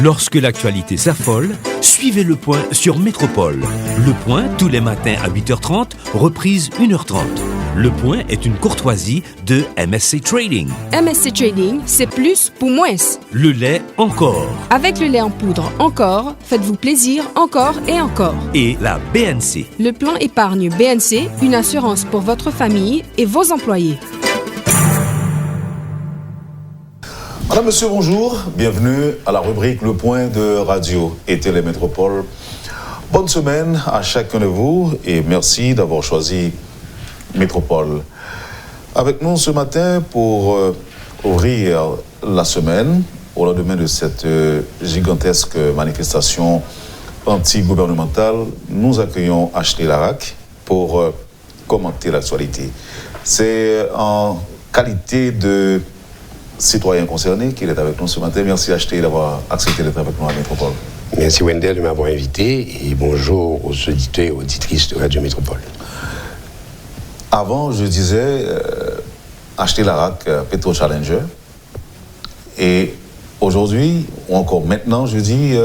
Lorsque l'actualité s'affole, suivez Le Point sur Métropole. Le Point, tous les matins à 8h30, reprise 1h30. Le Point est une courtoisie de MSC Trading. MSC Trading, c'est plus pour moins. Le lait encore. Avec le lait en poudre encore, faites-vous plaisir encore et encore. Et la BNC. Le plan épargne BNC, une assurance pour votre famille et vos employés. Madame, monsieur, bonjour. Bienvenue à la rubrique Le Point de Radio et Télémétropole. Bonne semaine à chacun de vous et merci d'avoir choisi Métropole. Avec nous ce matin pour ouvrir la semaine, au lendemain de cette gigantesque manifestation anti-gouvernementale, nous accueillons Ashley Larac pour commenter l'actualité. C'est en qualité de citoyen concerné qu'il est avec nous ce matin. Merci Ashley d'avoir accepté d'être avec nous à Métropole. Merci Wendell de m'avoir invité et bonjour aux auditeurs et auditrices de Radio Métropole. Avant, je disais Ashley Larac, Petro Challenger. Et aujourd'hui, ou encore maintenant, je dis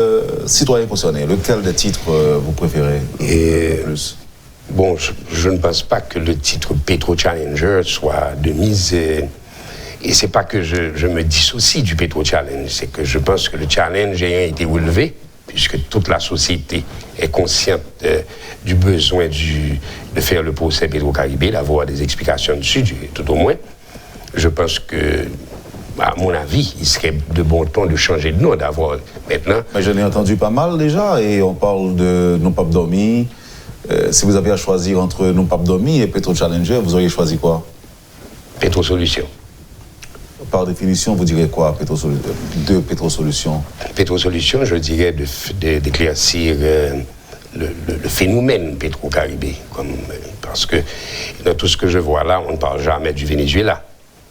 citoyen concerné. Lequel des titres vous préférez le plus? Bon, je ne pense pas que le titre Petro Challenger soit de mise. Et c'est pas que je me dissocie du Petro Challenge, c'est que je pense que le challenge a été relevé, puisque toute la société est consciente du besoin de faire le procès Petro-Caribé, d'avoir des explications dessus, tout au moins. Je pense que, à mon avis, il serait de bon ton de changer de nom, d'avoir maintenant... Mais je l'ai entendu pas mal déjà, et on parle de Non Pape Dormi. Si vous aviez à choisir entre Non Pape Dormi et Petro Challenger, vous auriez choisi quoi? Petro Solution. Par définition, vous direz quoi de Petro Solution? Petro Solution, je dirais d'éclaircir le phénomène Petro-Caribé. Parce que dans tout ce que je vois là, on ne parle jamais du Venezuela.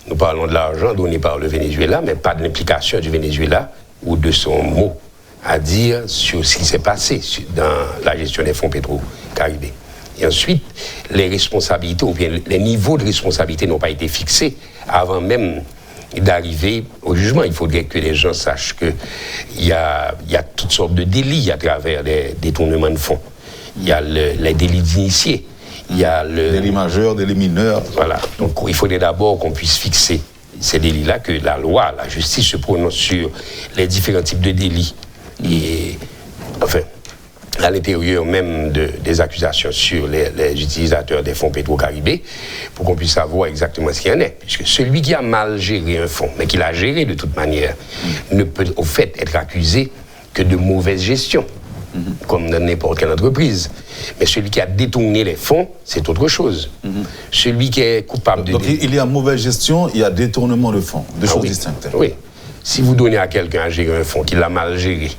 Nous parlons de l'argent donné par le Venezuela, mais pas de l'implication du Venezuela ou de son mot à dire sur ce qui s'est passé dans la gestion des fonds Petro-Caribé. Et ensuite, les responsabilités, ou bien les niveaux de responsabilité n'ont pas été fixés avant même d'arriver au jugement. Il faudrait que les gens sachent qu'il y a toutes sortes de délits à travers les détournements de fonds. Il y a les délits d'initiés, il y a délits majeurs, délits mineurs. Voilà. Donc il faudrait d'abord qu'on puisse fixer ces délits-là, que la loi, la justice se prononce sur les différents types de délits. Et enfin, à l'intérieur même des accusations sur les utilisateurs des fonds Petro-Caribé, pour qu'on puisse savoir exactement ce qu'il y en est. Puisque celui qui a mal géré un fonds, mais qui l'a géré de toute manière, ne peut au fait être accusé que de mauvaise gestion, comme dans n'importe quelle entreprise. Mais celui qui a détourné les fonds, c'est autre chose. Celui qui est coupable de... Donc il y a mauvaise gestion, il y a détournement de fonds, deux choses distinctes. Oui. Si vous donnez à quelqu'un à gérer un fonds qui l'a mal géré,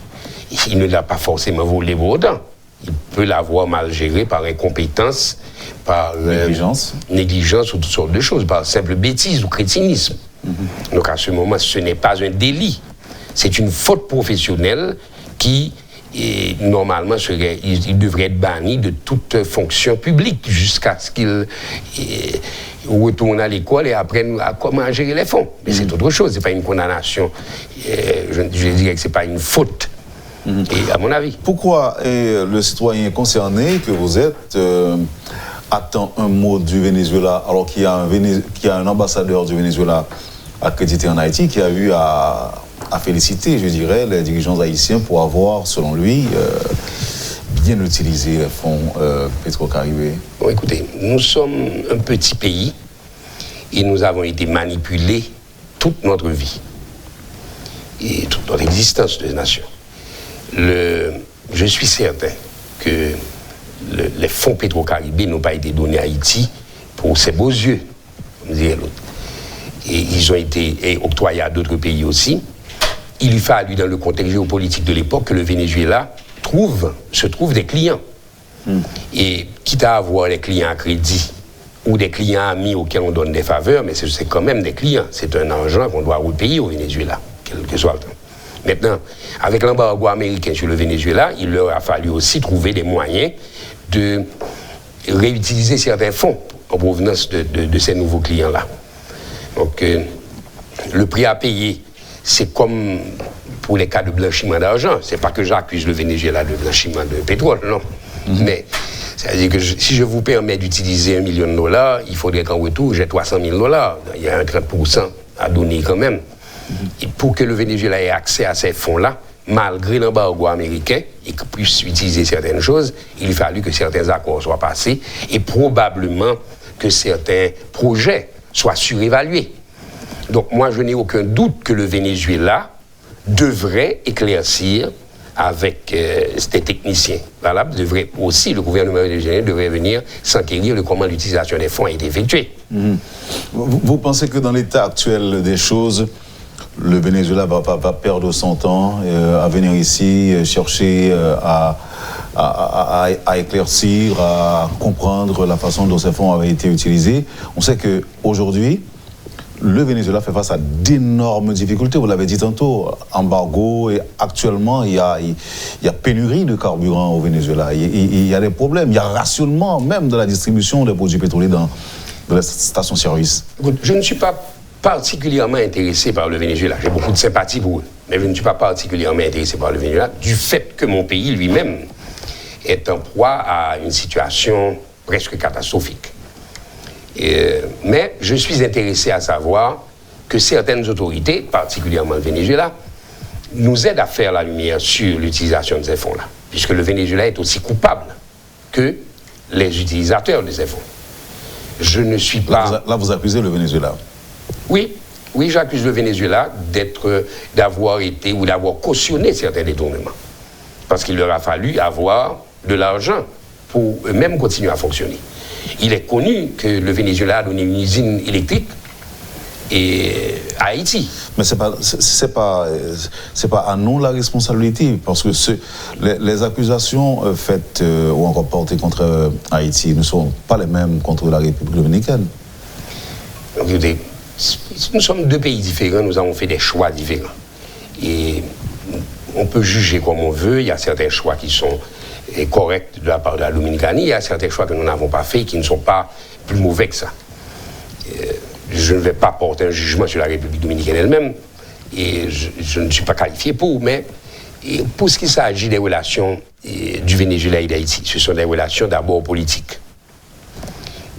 il ne l'a pas forcément volé pour autant. Il peut l'avoir mal géré par incompétence, par négligence ou toutes sortes de choses, par simple bêtise ou crétinisme. Donc à ce moment, ce n'est pas un délit. C'est une faute professionnelle qui, normalement, il devrait être banni de toute fonction publique jusqu'à ce qu'il retourne à l'école et apprenne comment gérer les fonds. Mais c'est autre chose, ce n'est pas une condamnation. Je dirais que ce n'est pas une faute. Et à mon avis. Pourquoi le citoyen concerné que vous êtes attend un mot du Venezuela alors qu'il y a un ambassadeur du Venezuela accrédité en Haïti qui a eu à féliciter, je dirais, les dirigeants haïtiens pour avoir, selon lui, bien utilisé les fonds Petro-Caribé? Bon, écoutez, nous sommes un petit pays et nous avons été manipulés toute notre vie et toute notre existence de nation. Je suis certain que les fonds Petro-Caribé n'ont pas été donnés à Haïti pour ses beaux yeux, comme dirait l'autre. Et ils ont été octroyés à d'autres pays aussi. Il lui fallu, dans le contexte géopolitique de l'époque, que le Venezuela se trouve des clients. Et quitte à avoir des clients à crédit ou des clients amis auxquels on donne des faveurs, mais c'est quand même des clients. C'est un argent qu'on doit repayer au Venezuela, quel que soit le temps. Maintenant, avec l'embargo américain sur le Venezuela, il leur a fallu aussi trouver des moyens de réutiliser certains fonds en provenance de ces nouveaux clients-là. Donc, le prix à payer, c'est comme pour les cas de blanchiment d'argent. C'est pas que j'accuse le Venezuela de blanchiment de pétrole, non. Mais c'est-à-dire que si je vous permets d'utiliser $1 million, il faudrait qu'en retour, j'ai $300 000. Il y a un 30% à donner quand même. Et pour que le Venezuela ait accès à ces fonds-là, malgré l'embargo américain, et qu'il puisse utiliser certaines choses, il a fallu que certains accords soient passés et probablement que certains projets soient surévalués. Donc moi, je n'ai aucun doute que le Venezuela devrait éclaircir avec ces techniciens valables, le gouvernement vénézuélien devrait venir s'enquérir de comment l'utilisation des fonds a été effectuée. Vous pensez que dans l'état actuel des choses, le Venezuela va perdre son temps à venir ici chercher à éclaircir, à comprendre la façon dont ces fonds avaient été utilisés? On sait qu'aujourd'hui, le Venezuela fait face à d'énormes difficultés, vous l'avez dit tantôt, embargo, et actuellement il y a pénurie de carburant au Venezuela, il y a des problèmes, il y a rationnement même de la distribution des produits pétroliers dans les stations-service. Je ne suis pas particulièrement intéressé par le Venezuela, j'ai beaucoup de sympathie pour eux, mais je ne suis pas particulièrement intéressé par le Venezuela du fait que mon pays lui-même est en proie à une situation presque catastrophique. Mais je suis intéressé à savoir que certaines autorités, particulièrement le Venezuela, nous aident à faire la lumière sur l'utilisation de ces fonds-là, puisque le Venezuela est aussi coupable que les utilisateurs de ces fonds. Je ne suis pas... Là, vous accusez le Venezuela. Oui, j'accuse le Venezuela d'avoir été ou d'avoir cautionné certains détournements. Parce qu'il leur a fallu avoir de l'argent pour eux-mêmes continuer à fonctionner. Il est connu que le Venezuela a donné une usine électrique à Haïti. Mais c'est pas à nous la responsabilité, parce que les accusations faites ou encore portées contre Haïti ne sont pas les mêmes contre la République dominicaine. Écoutez, nous sommes deux pays différents, nous avons fait des choix différents. Et on peut juger comme on veut, il y a certains choix qui sont corrects de la part de la Dominicanie, il y a certains choix que nous n'avons pas faits qui ne sont pas plus mauvais que ça. Je ne vais pas porter un jugement sur la République dominicaine elle-même, et je ne suis pas qualifié pour, mais pour ce qui s'agit des relations du Venezuela et d'Haïti, ce sont des relations d'abord politiques.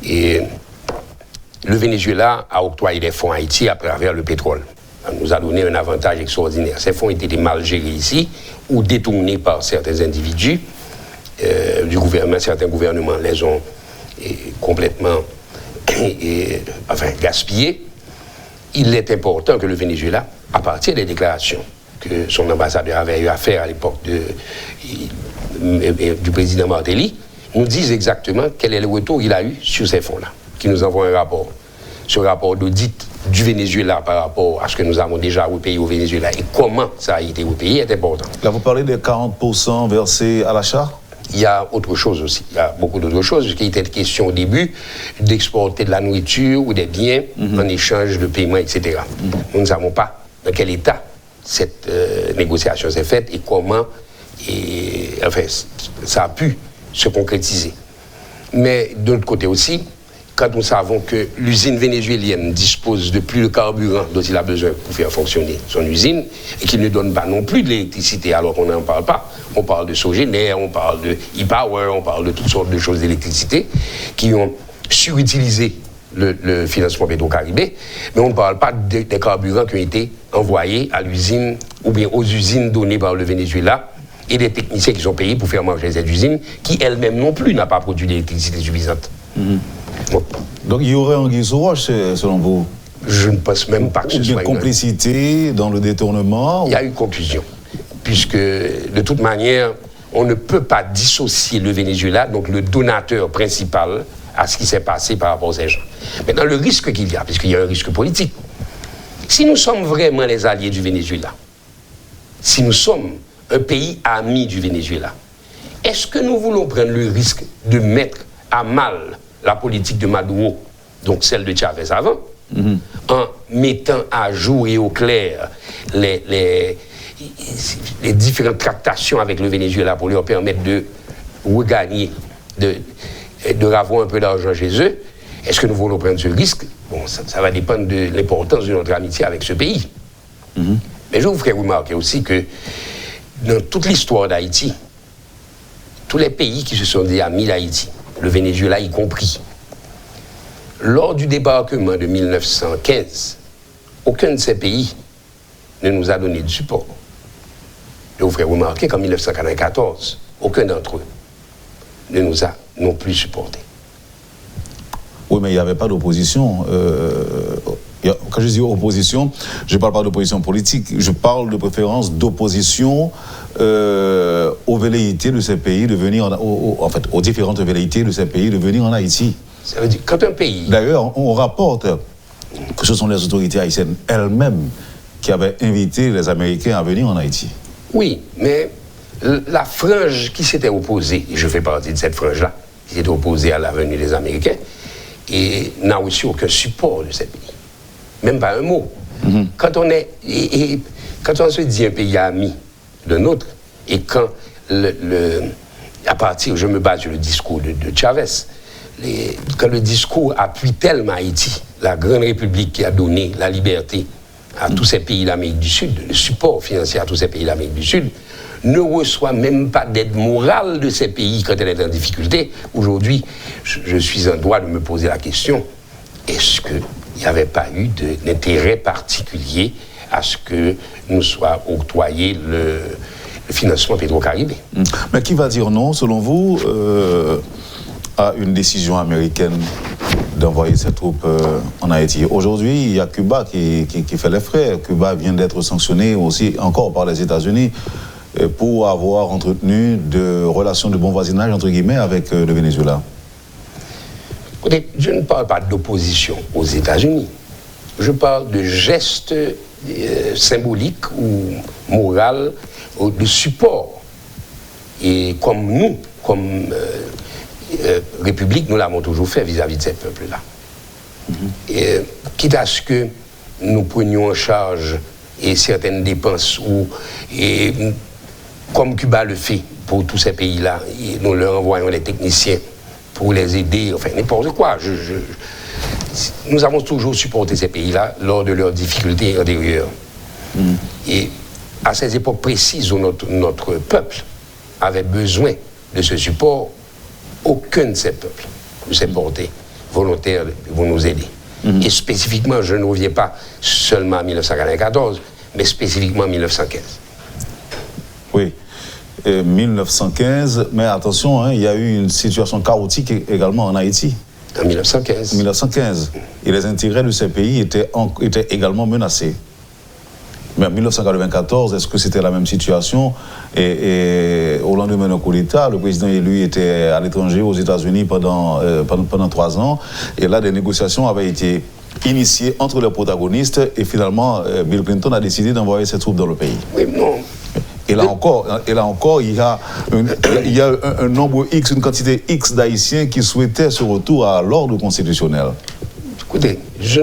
Et le Venezuela a octroyé des fonds à Haïti à travers le pétrole. Ça nous a donné un avantage extraordinaire. Ces fonds étaient mal gérés ici ou détournés par certains individus du gouvernement. Certains gouvernements les ont complètement gaspillés. Il est important que le Venezuela, à partir des déclarations que son ambassadeur avait eu à faire à l'époque du président Martelly, nous dise exactement quel est le retour qu'il a eu sur ces fonds-là, qui nous envoie un rapport. Ce rapport d'audit du Venezuela par rapport à ce que nous avons déjà repayé au Venezuela et comment ça a été repayé est important. Là, vous parlez des 40% versés à l'achat? Il y a autre chose aussi, il y a beaucoup d'autres choses, puisqu'il était question au début d'exporter de la nourriture ou des biens en échange de paiement, etc. Nous ne savons pas dans quel état cette négociation s'est faite et comment ça a pu se concrétiser. Mais de l'autre côté aussi, quand nous savons que l'usine vénézuélienne dispose de plus de carburant dont il a besoin pour faire fonctionner son usine et qu'il ne donne pas non plus de l'électricité alors qu'on n'en parle pas. On parle de Sogéner, on parle de e-Power, on parle de toutes sortes de choses d'électricité qui ont surutilisé le financement pétro-caribé, mais on ne parle pas des carburants qui ont été envoyés à l'usine ou bien aux usines données par le Venezuela et des techniciens qui sont payés pour faire marcher cette usine qui elle-même non plus n'a pas produit d'électricité suffisante. Bon. Donc il y aurait anguille sous roche, selon vous? Je ne pense même pas que ce soit une complicité dans le détournement? Il y a eu conclusion, puisque de toute manière, on ne peut pas dissocier le Venezuela, donc le donateur principal, à ce qui s'est passé par rapport aux gens. Maintenant, le risque qu'il y a, puisqu'il y a un risque politique, si nous sommes vraiment les alliés du Venezuela, si nous sommes un pays ami du Venezuela, est-ce que nous voulons prendre le risque de mettre à mal la politique de Maduro, donc celle de Chavez avant, en mettant à jour et au clair les différentes tractations avec le Venezuela pour leur permettre de regagner, de ravoir un peu d'argent chez eux? Est-ce que nous voulons prendre ce risque? Bon, ça va dépendre de l'importance de notre amitié avec ce pays. Mais je vous ferai remarquer aussi que dans toute l'histoire d'Haïti, tous les pays qui se sont dit amis d'Haïti, le Venezuela y compris, lors du débarquement de 1915, aucun de ces pays ne nous a donné de support. Je vous ferai remarquer qu'en 1994, aucun d'entre eux ne nous a non plus supportés. Oui, mais il n'y avait pas d'opposition. Quand je dis opposition, je ne parle pas d'opposition politique, je parle de préférence d'opposition aux velléités de ces pays de venir, en fait, aux différentes velléités de ces pays de venir en Haïti. Ça veut dire quand un pays... D'ailleurs, on rapporte que ce sont les autorités haïtiennes elles-mêmes qui avaient invité les Américains à venir en Haïti. Oui, mais la frange qui s'était opposée, et je fais partie de cette frange-là, qui s'était opposée à la venue des Américains, et n'a reçu aucun support de ces pays. Même pas un mot. Mm-hmm. Quand on se dit un pays ami de nôtre, et quand à partir, je me base sur le discours de Chavez, quand le discours appuie tellement Haïti, la grande république qui a donné la liberté à tous ces pays d'Amérique du Sud, le support financier à tous ces pays d'Amérique du Sud, ne reçoit même pas d'aide morale de ces pays quand elle est en difficulté. Aujourd'hui, je suis en droit de me poser la question, est-ce qu'il n'y avait pas eu d'intérêt particulier à ce que nous soit octroyé le financement pétro-caribé? Mais qui va dire non, selon vous, à une décision américaine d'envoyer ses troupes en Haïti? Aujourd'hui, il y a Cuba qui fait les frais. Cuba vient d'être sanctionné aussi encore par les États-Unis pour avoir entretenu de relations de bon voisinage, entre guillemets, avec le Venezuela. Écoutez, je ne parle pas d'opposition aux États-Unis. Je parle de gestes symboliques ou moraux de support. Et comme nous, comme République, nous l'avons toujours fait vis-à-vis de ces peuples-là. Mm-hmm. Quitte à ce que nous prenions en charge certaines dépenses comme Cuba le fait pour tous ces pays-là, nous leur envoyons des techniciens pour les aider, enfin n'importe quoi. Nous avons toujours supporté ces pays-là lors de leurs difficultés antérieures. Mm. Et à ces époques précises où notre peuple avait besoin de ce support, aucun de ces peuples ne s'est porté volontaire pour nous aider. Mm. Et spécifiquement, je ne reviens pas seulement à 1994, mais spécifiquement en 1915. Oui, 1915, mais attention, hein, il y a eu une situation chaotique également en Haïti. En 1915. 1915. Et les intérêts de ces pays étaient également menacés. Mais en 1994, est-ce que c'était la même situation? Et au lendemain d'un coup d'État, le président élu était à l'étranger, aux États-Unis, pendant 3 ans. Et là, des négociations avaient été initiées entre les protagonistes. Et finalement, Bill Clinton a décidé d'envoyer ses troupes dans le pays. Oui, non. Et là encore, il y a un nombre X, une quantité X d'Haïtiens qui souhaitaient ce retour à l'ordre constitutionnel. Écoutez, je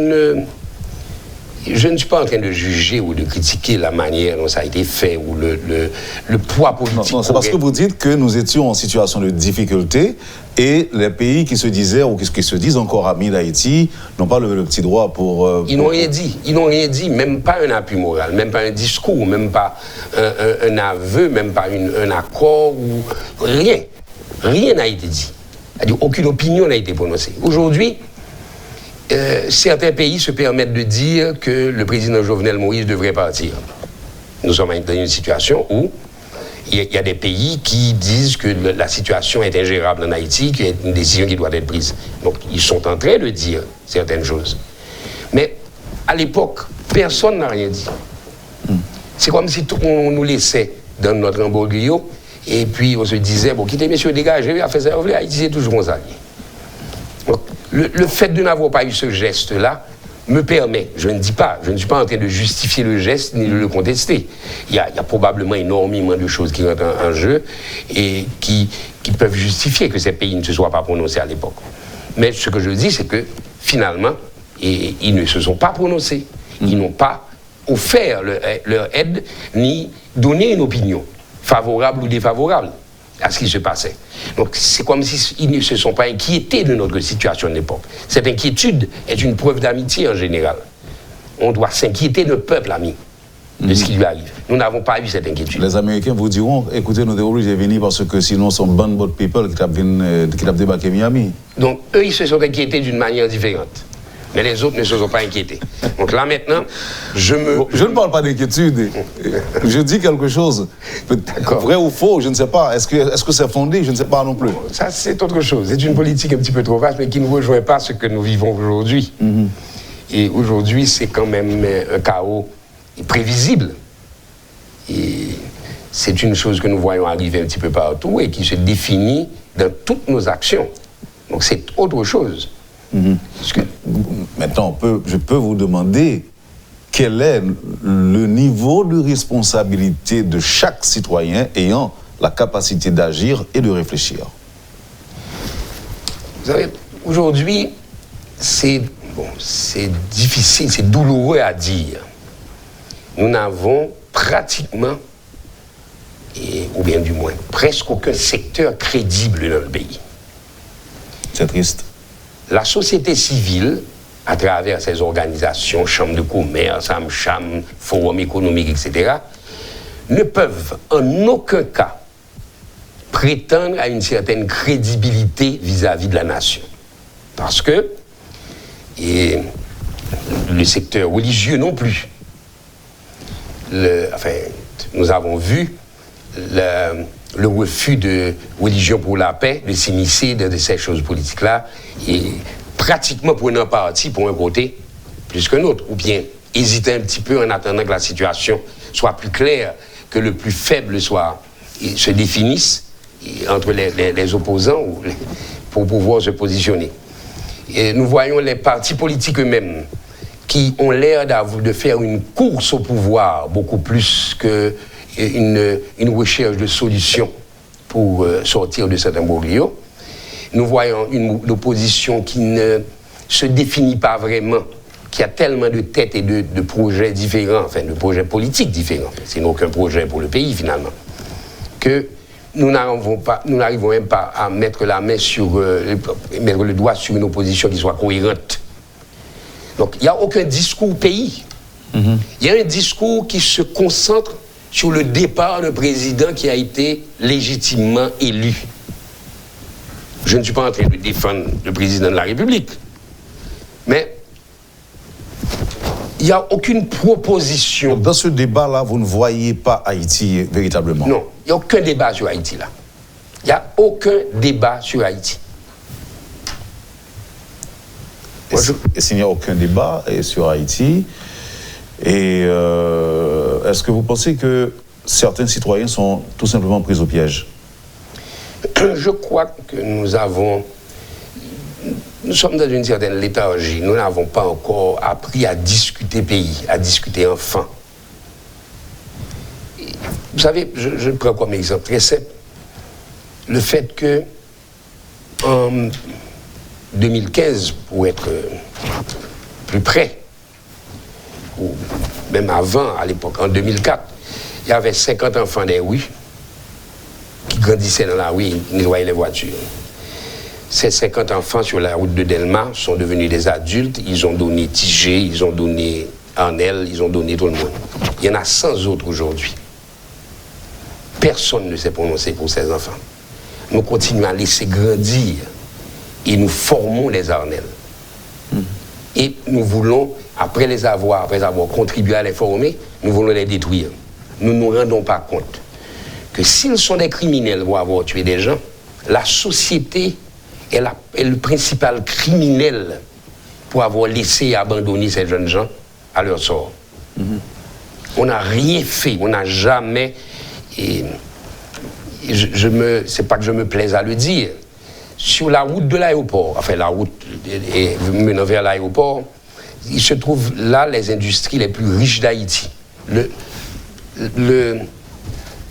ne suis pas en train de juger ou de critiquer la manière dont ça a été fait ou le poids politique. Non, c'est parce que vous dites que nous étions en situation de difficulté et les pays qui se disaient ou qui se disent encore amis d'Haïti n'ont pas levé le petit doigt pour... Ils n'ont rien dit. Ils n'ont rien dit, même pas un appui moral, même pas un discours, même pas un aveu, même pas un accord ou rien. Rien n'a été dit. C'est-à-dire, aucune opinion n'a été prononcée. Aujourd'hui, certains pays se permettent de dire que le président Jovenel Moïse devrait partir. Nous sommes dans une situation où il y a des pays qui disent que la situation est ingérable en Haïti, qu'il y a une décision qui doit être prise. Donc, ils sont en train de dire certaines choses. Mais, à l'époque, personne n'a rien dit. C'est comme si on nous laissait dans notre imbroglio, et puis on se disait, bon, quittez, messieurs, dégagez, à faire ça, Haïti, c'est toujours comme ça. Donc, le fait de n'avoir pas eu ce geste-là me permet, je ne suis pas en train de justifier le geste ni de le contester. Il y a probablement énormément de choses qui rentrent en jeu et qui peuvent justifier que ces pays ne se soient pas prononcés à l'époque. Mais ce que je dis, c'est que finalement, ils ne se sont pas prononcés. Ils n'ont pas offert leur aide ni donné une opinion, favorable ou défavorable, à ce qui se passait. Donc c'est comme s'ils ne se sont pas inquiétés de notre situation de l'époque. Cette inquiétude est une preuve d'amitié en général. On doit s'inquiéter d'un peuple ami. de ce qui lui arrive. Nous n'avons pas eu cette inquiétude. Les Américains vous diront, écoutez, nous sommes obligés de venir parce que sinon, sont band de people qui ont débarqué à Miami. Donc, eux, ils se sont inquiétés d'une manière différente. Mais les autres ne se sont pas inquiétés. Donc là, maintenant, je ne parle pas d'inquiétude. Je dis quelque chose. Vrai ou faux, je ne sais pas. Est-ce que c'est fondé? Je ne sais pas non plus. Ça, c'est autre chose. C'est une politique un petit peu trop vaste, mais qui ne rejoint pas ce que nous vivons aujourd'hui. Et aujourd'hui, c'est quand même un chaos prévisible. Et c'est une chose que nous voyons arriver un petit peu partout et qui se définit dans toutes nos actions. Donc c'est autre chose. Maintenant, je peux vous demander quel est le niveau de responsabilité de chaque citoyen ayant la capacité d'agir et de réfléchir. Vous savez, aujourd'hui, c'est difficile, c'est douloureux à dire. Nous n'avons pratiquement, ou bien du moins, presque aucun secteur crédible dans le pays. C'est triste. La société civile, à travers ses organisations, chambres de commerce, AmCham, Forum économique, etc., ne peuvent en aucun cas prétendre à une certaine crédibilité vis-à-vis de la nation. Parce que, et le secteur religieux non plus. Nous avons vu le refus de Religion pour la paix de s'immiscer de ces choses politiques-là et pratiquement prenant parti pour un côté plus qu'un autre, ou bien hésiter un petit peu en attendant que la situation soit plus claire, que le plus faible se définisse entre les opposants pour pouvoir se positionner. Et nous voyons les partis politiques eux-mêmes qui ont l'air de faire une course au pouvoir beaucoup plus qu'une recherche de solutions pour sortir de cet imbroglio. Nous voyons une opposition qui ne se définit pas vraiment, qui a tellement de têtes et de projets différents, enfin de projets politiques différents, c'est aucun projet pour le pays finalement, que nous n'arrivons même pas à mettre la main mettre le doigt sur une opposition qui soit cohérente. Donc, il n'y a aucun discours pays. Il y a un discours qui se concentre sur le départ d'un président qui a été légitimement élu. Je ne suis pas en train de défendre le président de la République. Mais il n'y a aucune proposition. Dans ce débat-là, vous ne voyez pas Haïti véritablement? Non, il n'y a aucun débat sur Haïti là. Il n'y a aucun débat sur Haïti. Et s'il n'y a aucun débat sur Haïti, est-ce que vous pensez que certains citoyens sont tout simplement pris au piège? Je crois que nous sommes dans une certaine léthargie. Nous n'avons pas encore appris à discuter pays, à discuter enfants. Vous savez, je prends comme exemple très simple le fait que en 2015, pour être plus près, ou même avant, à l'époque, en 2004, il y avait 50 enfants des rues qui grandissaient dans la rue et nettoyaient les voitures. Ces 50 enfants sur la route de Delma sont devenus des adultes, ils ont donné Tigé, ils ont donné Arnel, ils ont donné tout le monde. Il y en a 100 autres aujourd'hui. Personne ne s'est prononcé pour ces enfants. Nous continuons à laisser grandir et nous formons les Arnel. Et nous voulons, après avoir contribué à les former, nous voulons les détruire. Nous ne nous rendons pas compte que s'ils sont des criminels pour avoir tué des gens, la société est le principal criminel pour avoir laissé et abandonné ces jeunes gens à leur sort. On n'a rien fait, on n'a jamais... c'est pas que je me plaise à le dire, sur la route de l'aéroport, enfin la route menant vers l'aéroport, il se trouve là les industries les plus riches d'Haïti.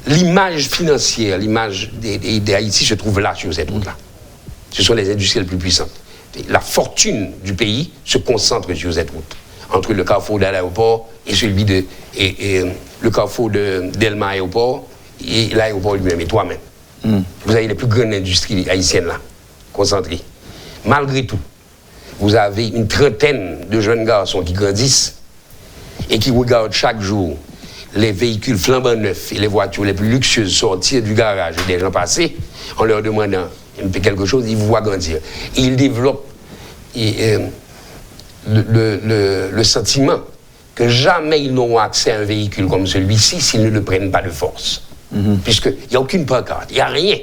L'image financière, l'image d'Haïti se trouve là, sur cette route-là. Ce sont les industries les plus puissantes. La fortune du pays se concentre sur cette route, entre le carrefour de l'aéroport et le carrefour de Delma Aéroport et l'aéroport lui-même et toi-même. Vous avez les plus grandes industries haïtiennes là, concentrées. Malgré tout, vous avez une trentaine de jeunes garçons qui grandissent et qui regardent chaque jour les véhicules flambant neufs et les voitures les plus luxueuses sortir du garage et des gens passer, en leur demandant quelque chose, ils vous voient grandir. Et ils développent le sentiment que jamais ils n'auront accès à un véhicule comme celui-ci s'ils ne le prennent pas de force. Puisqu'il n'y a aucune pancarte, il n'y a rien.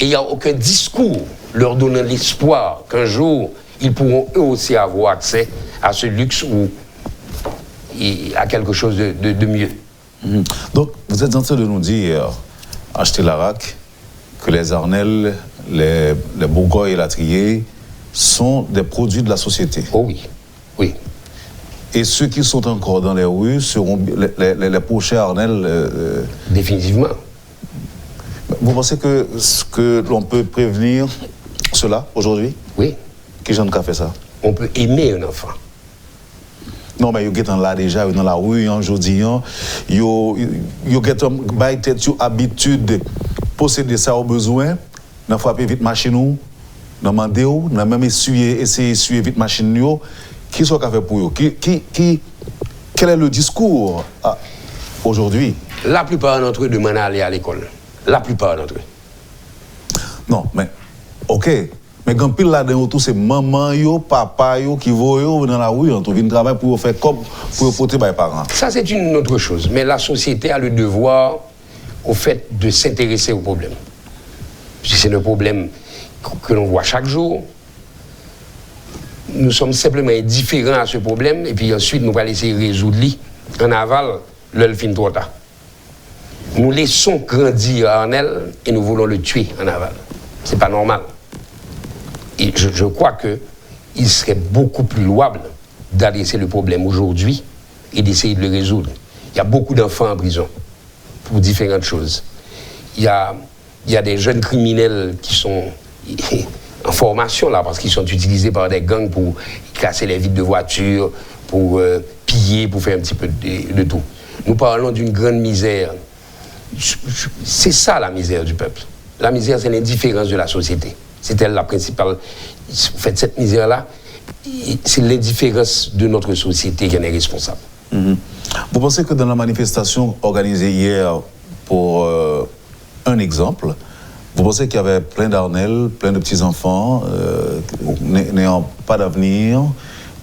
Et il n'y a aucun discours leur donnant l'espoir qu'un jour, ils pourront eux aussi avoir accès à ce luxe ou à quelque chose de mieux. Donc, vous êtes en train de nous dire, acheter la RAC, que les Arnelles, les Bourgogne et la Trier sont des produits de la société. Oh oui, oui. Et ceux qui sont encore dans les rues seront les prochains Arnelles. Définitivement. Vous pensez que l'on peut prévenir cela aujourd'hui? Oui. Qui j'en a fait ça? On peut aimer un enfant. Non, mais ils sont là déjà, dans la rue, aujourd'hui, ils ont habitude de posséder ça au besoin, de frapper vite machine, de demander, de même essayer d'essuyer vite machine. Qui sont fait pour eux? Quel est le discours aujourd'hui? La plupart d'entre eux demandent à aller à l'école. La plupart d'entre eux. Non, mais, ok. Mais quand pile là-dedans, tout c'est maman, papa qui vont dans la rue, on trouve un travail pour faire comme pour porter les parents. Ça, c'est une autre chose. Mais la société a le devoir, au fait, de s'intéresser au problème. C'est un problème que l'on voit chaque jour. Nous sommes simplement indifférents à ce problème, et puis ensuite, nous allons essayer de résoudre lui en aval, le fin trop tard. Nous laissons grandir Arnel et nous voulons le tuer en aval. C'est pas normal. Et je crois qu'il serait beaucoup plus louable d'adresser le problème aujourd'hui et d'essayer de le résoudre. Il y a beaucoup d'enfants en prison pour différentes choses. Il y a des jeunes criminels qui sont en formation là parce qu'ils sont utilisés par des gangs pour casser les vitres de voitures, pour piller, pour faire un petit peu de tout. Nous parlons d'une grande misère. C'est ça la misère du peuple. La misère, c'est l'indifférence de la société. C'est elle la principale. En fait, cette misère-là, c'est l'indifférence de notre société qui en est responsable. Vous pensez que dans la manifestation organisée hier pour un exemple, vous pensez qu'il y avait plein d'Arnelles, plein de petits-enfants n'ayant pas d'avenir,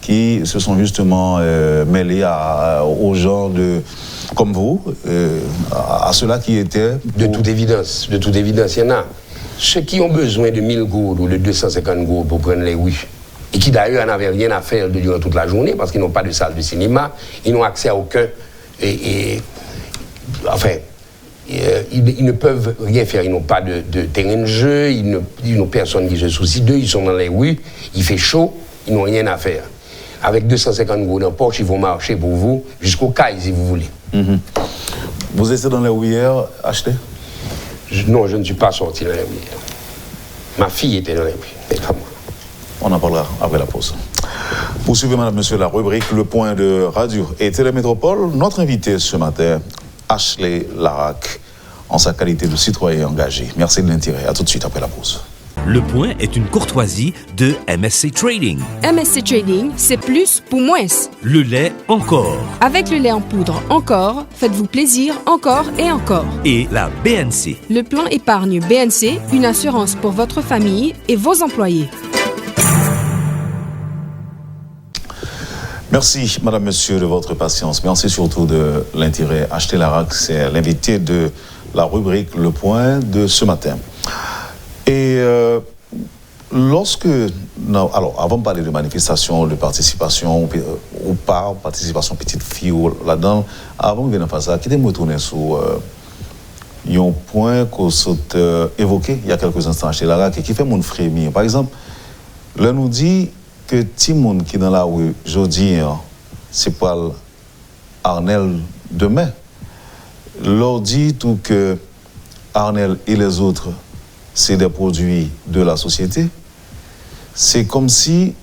qui se sont justement mêlés aux gens comme vous, à ceux-là qui étaient... De toute évidence, il y en a. Ceux qui ont besoin de 1000 gourdes ou de 250 gourdes pour prendre les rues, et qui d'ailleurs n'avaient rien à faire durant toute la journée, parce qu'ils n'ont pas de salle de cinéma, ils n'ont accès à aucun... ils ne peuvent rien faire, ils n'ont pas de terrain de jeu, ils n'ont personne qui se soucie d'eux, ils sont dans les rues, il fait chaud, ils n'ont rien à faire. Avec 250 gourdes en poche, ils vont marcher pour vous jusqu'au CAI, si vous voulez. Vous étiez dans les rues hier, acheter? Non, je ne suis pas sorti dans les rues. Ma fille était dans les rues, mais pas moi. On en parlera après la pause. Poursuivez, madame, monsieur, la rubrique Le Point de Radio et Télémétropole. Notre invité ce matin, Ashley Larac, en sa qualité de citoyen engagé. Merci de l'intérêt. À tout de suite après la pause. Le Point est une courtoisie de MSC Trading. MSC Trading, c'est plus pour moins. Le lait encore. Avec le lait en poudre encore, faites-vous plaisir encore et encore. Et la BNC. Le plan épargne BNC, une assurance pour votre famille et vos employés. Merci, madame, monsieur, de votre patience. Merci surtout de l'intérêt. Ashley Larac, c'est l'invité de la rubrique Le Point de ce matin. Et alors, avant de parler de manifestation, de participation, ou pas, participation petite fille là-dedans, avant de venir faire ça, qui me retourner sur un point qu'on s'est évoqué il y a quelques instants, Ashley Larac, et qui fait mon frémir. Par exemple, là nous dit que tout le monde qui est dans la rue, aujourd'hui, c'est pas Arnel demain. Leur dit tout que Arnel et les autres, c'est des produits de la société. C'est comme si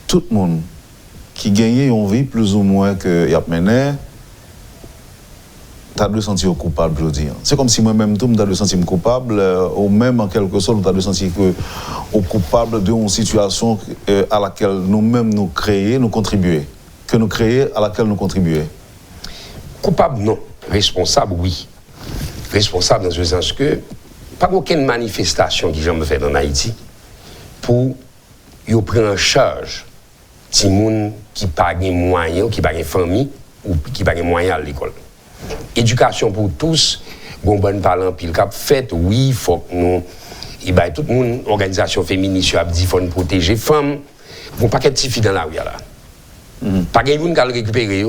tout le monde qui gagnait une vie plus ou moins que y a mené, t'as de sentir coupable, je veux dire. C'est comme si moi-même, tout le monde a de sentir coupable, ou même en quelque sorte, t'as de sentir coupable d'une situation à laquelle nous-mêmes nous créons, nous contribuons. Que nous créons, à laquelle nous contribuons. Coupable, non. Responsable, oui. Responsable dans ce sens que pas aucune manifestation qui j'aime faire en Haïti pour yo prendre en charge des gens qui n'ont pas de moyens, qui n'ont pas de famille ou qui n'ont pas de moyens à l'école. Éducation pour tous, bon parlant pile cap fait, oui, il faut que nous, et ben tout le monde, organisation féministe, a dit qu'il faut nous protéger les femmes. Bon, pas de filles dans la rue là. Pas de gens qui le récupérer,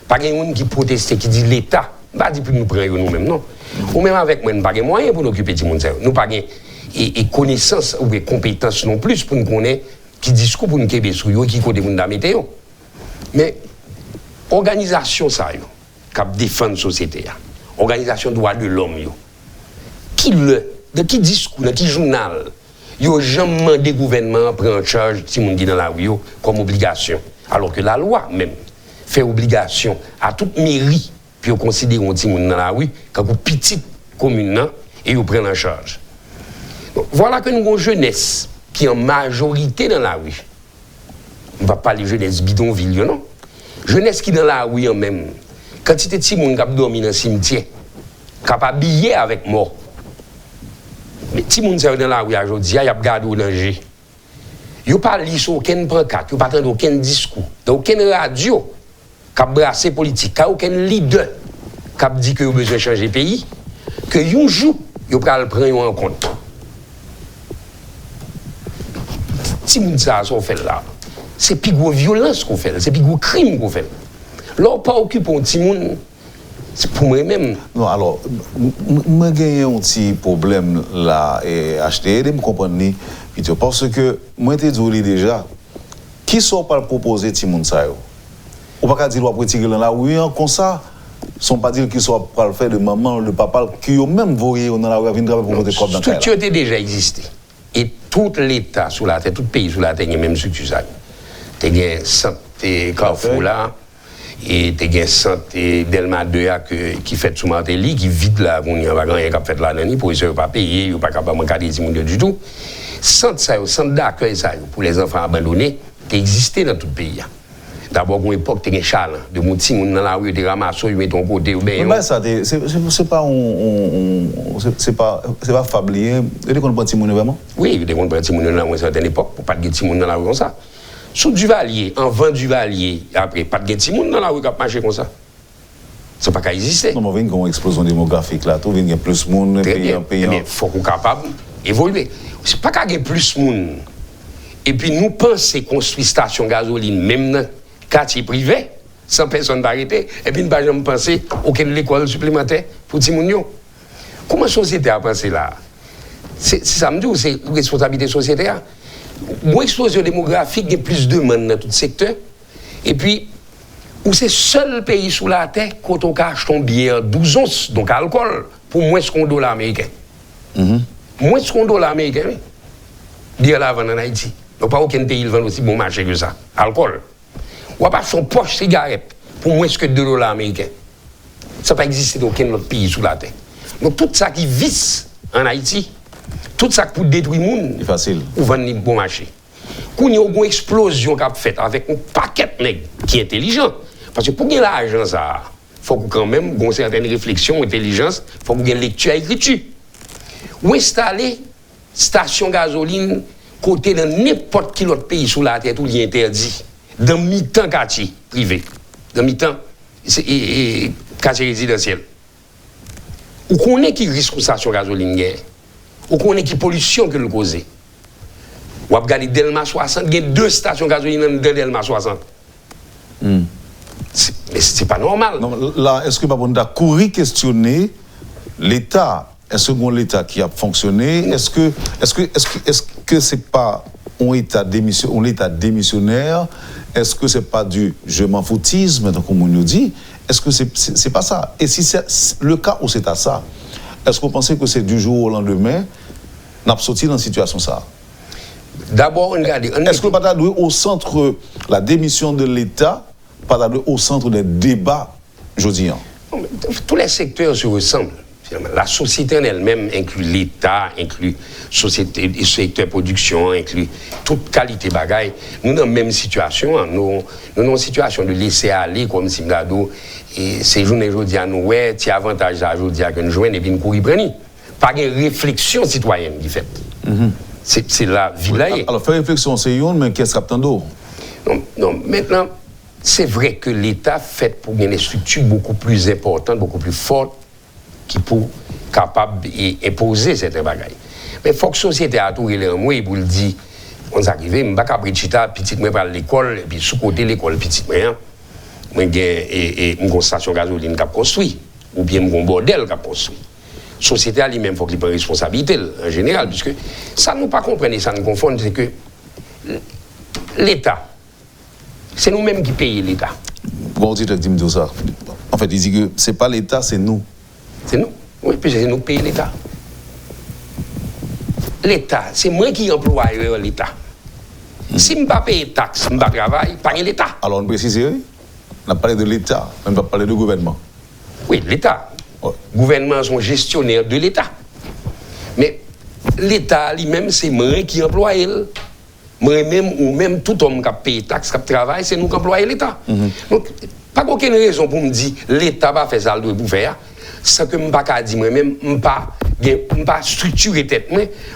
pas de gens qui protestent, qui disent l'État, pas dit pour nous prendre nous-mêmes, non. Ou même avec moi, nous n'avons pas de moyens pour nous occuper de monde. Nous n'avons pas de connaissances ou de compétences non plus pour nous connaître qui discours pour nous kéber sur eux, qui côté monde météo. Mais organisation ça yo, qui défend la société, organisation droit de l'homme yo. De qui discours, de qui journal, yo jamais demandé gouvernement prendre en charge si monde dans la rue comme obligation, alors que la loi même fait obligation à toute mairie puis on considère un petit monde dans la rue comme une petite commune et on prend en charge. Donc, voilà que nous avons une jeunesse qui est en majorité dans la rue. On ne va pas parler de jeunesse bidonville, non. Jeunesse qui est dans la rue en même. Quantité de petits monde qui dormi dans le cimetière, qui a habillé avec mort. Mais petits monde dans la rue aujourd'hui, il y a gardé au danger. Ils n'ont pas lu sur aucun pancarte, ils n'ont pas entendu aucun discours, dans aucune radio. Qui a brassé politique, qui a aucun leader qui a dit qu'il a besoin de changer le pays, que un jour, il va le prendre en compte. Si nous ça fait là, c'est plus gros violence qu'on fait, c'est plus gros crime qu'on fait. Là, on pas occupé un petit monde, c'est pour moi-même. Non, alors, moi j'ai un petit problème là, et acheter, de me comprendre, parce que moi je te dis déjà, qui sont pas proposer petit monde ça? On ne peut pas dire qu'on va retirer dans la rue comme ça. Ils ne pas dire qu'ils sont pas le faire de maman, de papa, qui ont même voyé dans la rue, venir travailler pour voter comme dans la structure a déjà existé. Et tout l'État sur la terre, tout pays sur la terre, il y a même structure. Tu as un centre Carrefour là, et tu as un centre Delma 2 qui fait sous Martelly, qui vide là, il n'y a pas rien qui fait là, pour eux, pas payer, ils ne sont pas capables de garder des monde du tout. Centre d'accueil pour les enfants abandonnés, qui existait dans tout le pays. D'abord, à une époque, tu as un châle, de mon petit monde dans la rue, tu ramasses, tu mets ton côté. Mais ça, c'est pas fablier. Tu as compris petit monde vraiment? Oui, tu as compris petit monde dans une certaine époque, pour pas de petit monde dans la rue comme ça. Sous Duvalier, en vent Duvalier, après, pas de petit monde dans la rue qui a marché comme ça. Ça n'a pas qu'à exister. Non, mais il y a une explosion démographique là, il y a plus de monde, il faut qu'on soit capable d'évoluer. C'est pas qu'il y ait plus de monde. Et puis nous pensons construire station gasoline, même dans quartier privé, sans personne d'arrêter, et puis nous ne pas jamais penser aucune école supplémentaire pour Timounion. Comment la société a pensé là? C'est ça me dit ou c'est responsabilité sociétaire? Moins explosion démographique, il y a plus de demande dans tout secteur. Et puis, où c'est le seul pays sous la terre quand on achète un bière 12 onces, donc alcool, pour moins de $1 américain. Moins de $1 américain, oui. Bière là, en Haïti. Donc, pas aucun pays vend aussi bon marché que ça. Alcool. Ou pas son poche cigarette pour moins que $2 américains. Ça n'a pas existé dans aucun autre pays sous la terre. Donc tout ça qui visse en Haïti, tout ça pour détruire le monde, c'est facile. Ou vendre bon marché. Quand il y a une explosion qui a fait avec un paquet de nègres qui est intelligent, parce que pour gagner l'argent, ça, il faut quand même avoir une certaine réflexion, intelligence, il faut gagner lecture et écriture. Ou installer station gasoline côté dans n'importe quel autre pays sous la terre, tout est interdit. Dans mi-temps quartier privé, dans mi-temps quartier résidentiel. Ou qu'on est qui risque de station gasoline guerre, ou qu'on est qui pollution que le cause. Ou à regarder Delma 60, il y a 2 stations gasoline dans Delma 60. Mais c'est pas normal. Non, là, est-ce que on a couru questionner l'État? Est-ce que l'État qui a fonctionné? Est-ce que c'est pas un État démissionnaire? Est-ce que c'est pas du je m'en foutisme, comme on nous dit? Est-ce que c'est pas ça? Et si c'est le cas où c'est à ça, est-ce que vous pensez que c'est du jour au lendemain, n'a pas sorti dans une situation ça? D'abord, regardez. Est-ce que pas au centre la démission de l'État, pas au centre des débats, je dis? Tous les secteurs se ressemblent. Finalement, la société en elle-même inclut l'État, inclut société, secteur production, inclut toute qualité bagaille. Nous dans la même situation, nous dans une situation de laisser aller comme si nous et ces journées aujourd'hui à nous ouais, tu avantage à aujourd'hui à que nous jouons et puis nous courir prendre. Pas de réflexion citoyenne qui fait. C'est la vie là. Alors faire réflexion c'est une mais qu'est-ce qu'on d'eau? Non, maintenant c'est vrai que l'État fait pour des structures beaucoup plus importantes, beaucoup plus fortes qui pour capable d'imposer cette bagaille. Mais il faut que la société a tout les moi pour le dire, on s'arrive, je ne vais pas capable chita petit moi par l'école et puis sous côté l'école petit moi une station gasoline qui a construit ou bien un bordel qui a construit. La société elle-même faut qu'il prenne responsabilité en général puisque ça nous pas comprendre, ça nous confond, c'est que l'État c'est nous-mêmes qui payons l'État. Bon, dit ça. En fait, il dit que c'est pas l'État, c'est nous. C'est nous. Oui, puis c'est nous qui payons l'État. L'État, c'est moi qui emploie l'État. Si je ne paye pas de taxes, je ne travaille pas l'État. Alors, on précise, on a parlé de l'État, on va parler du gouvernement. Oui, l'État. Ouais. Le gouvernement sont gestionnaires de l'État. Mais l'État lui-même, c'est moi qui emploie elle. Moi-même ou même tout homme qui paye taxes, qui travaille, c'est nous qui employons l'État. Donc, pas aucune raison pour me dire l'État va faire ça le doit faire. Sans que je ne pas dire moi-même, je ne pas structurer tête